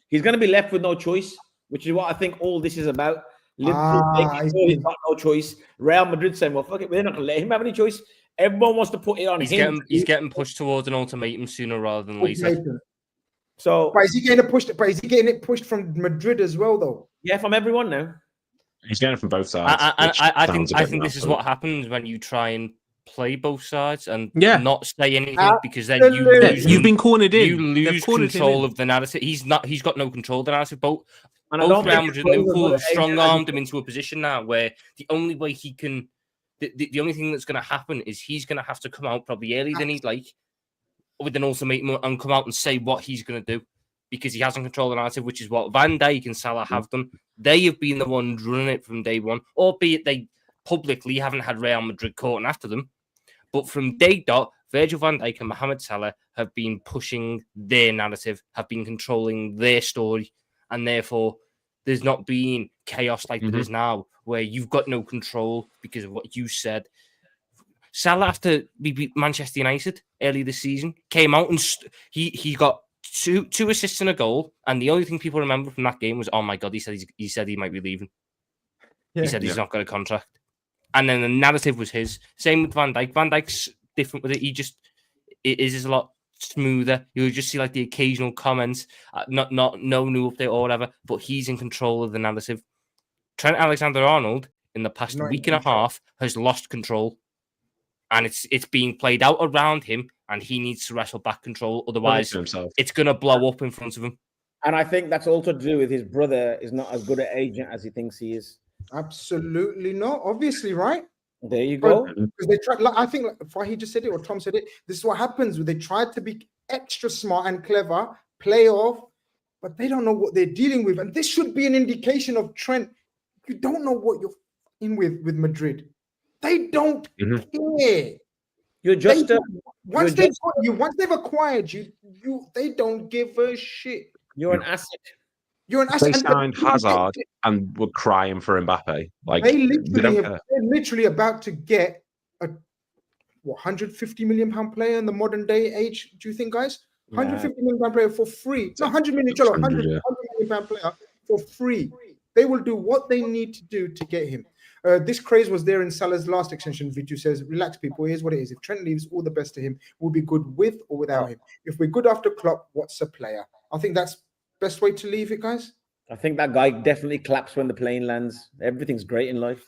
he's going to be left with no choice, which is what I think all this is about. Liverpool making sure he's got no choice. Real Madrid saying, well, fuck it, we're not going to let him have any choice. Everyone wants to put it on him. He's getting pushed towards an ultimatum sooner rather than later. So, But is he getting it pushed from Madrid as well, though? yeah, from everyone now. He's getting it from both sides. I think this is what happens when you try and play both sides and Yeah. not say anything because then you Absolutely. Yeah, lose. you've been cornered in. You They've lose cornered him control in. of the narrative. He's got no control of the narrative. Both And I don't Real think Madrid he's and a Liverpool good have agent strong as he armed him into a position now where the only way he can, the only thing that's going to happen is he's going to have to come out probably earlier than he'd like with an ultimatum and come out and say what he's going to do because he hasn't controlled the narrative, which is what Van Dijk and Salah have done. They have been the ones running it from day one, albeit they publicly haven't had Real Madrid caught after them. But from day dot, Virgil van Dijk and Mohamed Salah have been pushing their narrative, have been controlling their story, and therefore there's not been chaos like there is now, where you've got no control because of what you said. Salah, after we beat Manchester United early this season, came out and he got two assists and a goal, and the only thing people remember from that game was, oh my god, he said he might be leaving. Yeah. He said he's not got a contract. And then the narrative was his. Same with Van Dijk. Van Dijk's different with it. It is a lot smoother. You'll just see like the occasional comments, not no new update or whatever, but he's in control of the narrative. Trent Alexander Arnold in the past week and a half has lost control, and it's being played out around him, and he needs to wrestle back control. Otherwise, it's going to blow up in front of him. And I think that's also to do with his brother is not as good an agent as he thinks he is. Absolutely not. Obviously, right? There you go. Because they tried. Like, I think Fahi just said it, or Tom said it. This is what happens when they try to be extra smart and clever, play off, but they don't know what they're dealing with. And this should be an indication of Trent. You don't know what you're in with Madrid. They don't care. You're just once they've acquired you, they don't give a shit. You're an asset. You're an They asset. signed Hazard and were crying for Mbappe. Like they're literally about to get a 150 million pound player in the modern day age. Do you think, guys? 150 million pound player for free. No, 100 million, 100 million pound player for free. They will do what they need to do to get him. This craze was there in Salah's last extension. Vitu says, relax, people. Here's what it is. If Trent leaves, all the best to him. We'll be good with or without him. If we're good after Klopp, what's a player? I think that's best way to leave it, guys. I think that guy definitely claps when the plane lands. Everything's great in life.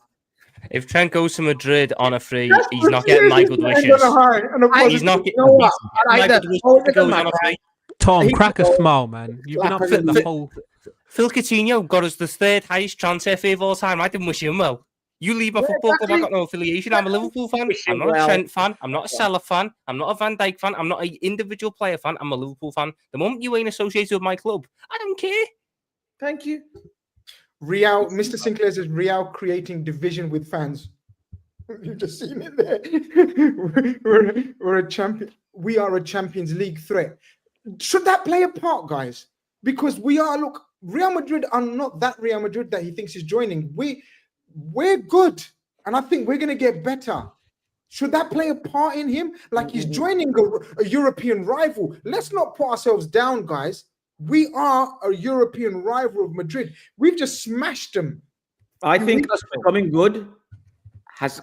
If Trent goes to Madrid on a free, he's not getting my good wishes. He's not getting my good wishes. Goes on a free. Tom, crack a smile, man. You've been up for the whole. Phil Coutinho got us the third highest transfer fee of all time. I didn't wish him well. You leave a football club, I've got no affiliation. I'm a Liverpool fan. I'm not a Trent fan. I'm not a Salah fan. I'm not a Van Dijk fan. I'm not an individual player fan. I'm a Liverpool fan. The moment you ain't associated with my club, I don't care. Thank you. Real, Mr. Sinclair says, Real creating division with fans. You've just seen it there. we're a champion. We are a Champions League threat. Should that play a part, guys? Because Real Madrid are not that Real Madrid that he thinks is joining. We're good, and I think we're going to get better. Should that play a part in him? Like he's joining a European rival. Let's not put ourselves down, guys. We are a European rival of Madrid. We've just smashed them. I think us becoming good has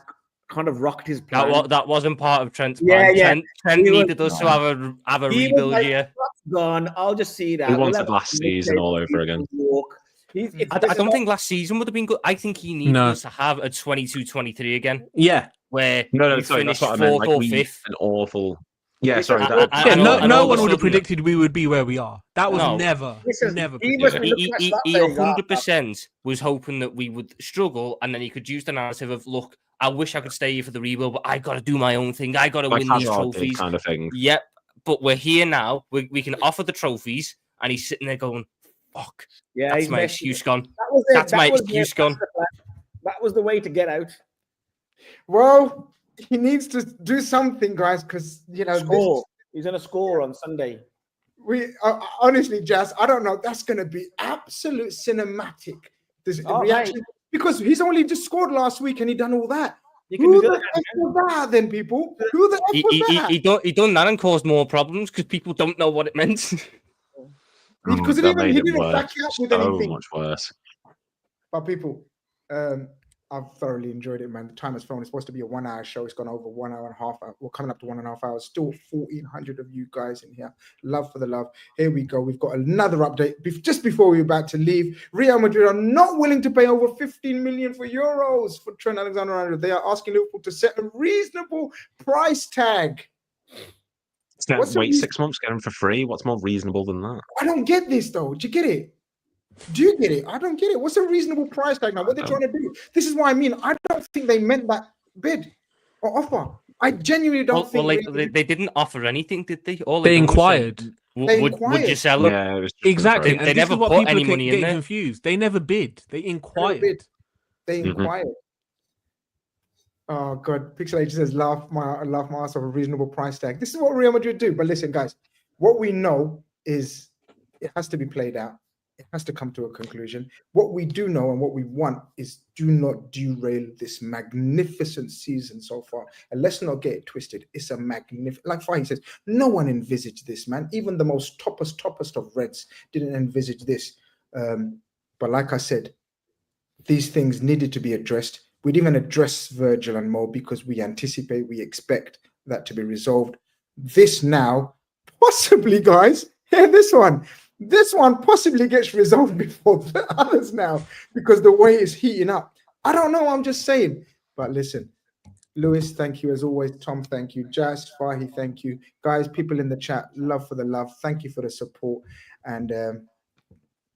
kind of rocked his plan. That wasn't part of Trent's plan. Trent needed us to have a rebuild here. Gone. I'll just see that. He wanted last season all over again. I don't think last season would have been good. I think he needed us to have a 22-23 again. Yeah. Where sorry, that's what I meant. Like, an awful. Yeah, sorry. No one would have predicted we would be where we are. That was never. He 100% was hoping that we would struggle, and then he could use the narrative of, look, I wish I could stay here for the rebuild, but I got to do my own thing. I got to win these trophies, kind of thing. Yep, but we're here now. We can offer the trophies, and he's sitting there going, "Fuck, yeah, that's my excuse gone. That's my excuse gone." That was the way to get out. Well, he needs to do something, guys, because he's going to score on Sunday. We honestly, Jazz, I don't know. That's going to be absolute cinematic. This reaction, because he's only just scored last week and he done all that. Who the F was that then, people? Who the F was that? He done that and caused more problems because people don't know what it meant. Because he didn't back it up with anything. So much worse. But people, I've thoroughly enjoyed it, man. The time has flown. It's supposed to be a 1 hour show. It's gone over 1 hour and a half. We're coming up to 1.5 hours. Still 1,400 of you guys in here. Love for the love. Here we go. We've got another update. Just before we're about to leave, Real Madrid are not willing to pay over 15 million euros for Trent Alexander Arnold. They are asking Liverpool to set a reasonable price tag. Wait 6 months, get him for free. What's more reasonable than that? I don't get this though. Do you get it? Do you get it? I don't get it. What's a reasonable price tag now? What they're trying to do? This is what I mean. I don't think they meant that bid or offer. I genuinely don't think they didn't offer anything, did they? All They inquired. Would you sell it? Yeah, it was just Exactly. They And this never is what put people any get money in there. confused. They never bid. They inquired. They inquired. Oh God, Pixel Age says laugh my ass off a reasonable price tag. This is what Real Madrid do. But listen, guys, what we know is it has to be played out. It has to come to a conclusion. What we do know and what we want is do not derail this magnificent season so far. And let's not get it twisted. It's a magnificent, like Fahi says, no one envisaged this, man. Even the most toppest of Reds didn't envisage this. But like I said, these things needed to be addressed. We'd even address Virgil and Mo because we expect that to be resolved. This now, possibly, guys, this one possibly gets resolved before the others now because the way it's heating up. I don't know. I'm just saying. But listen, Lewis, thank you as always. Tom, thank you. Jazz, Fahi, thank you. Guys, people in the chat, love for the love. Thank you for the support. And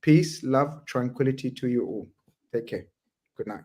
peace, love, tranquility to you all. Take care. Good night.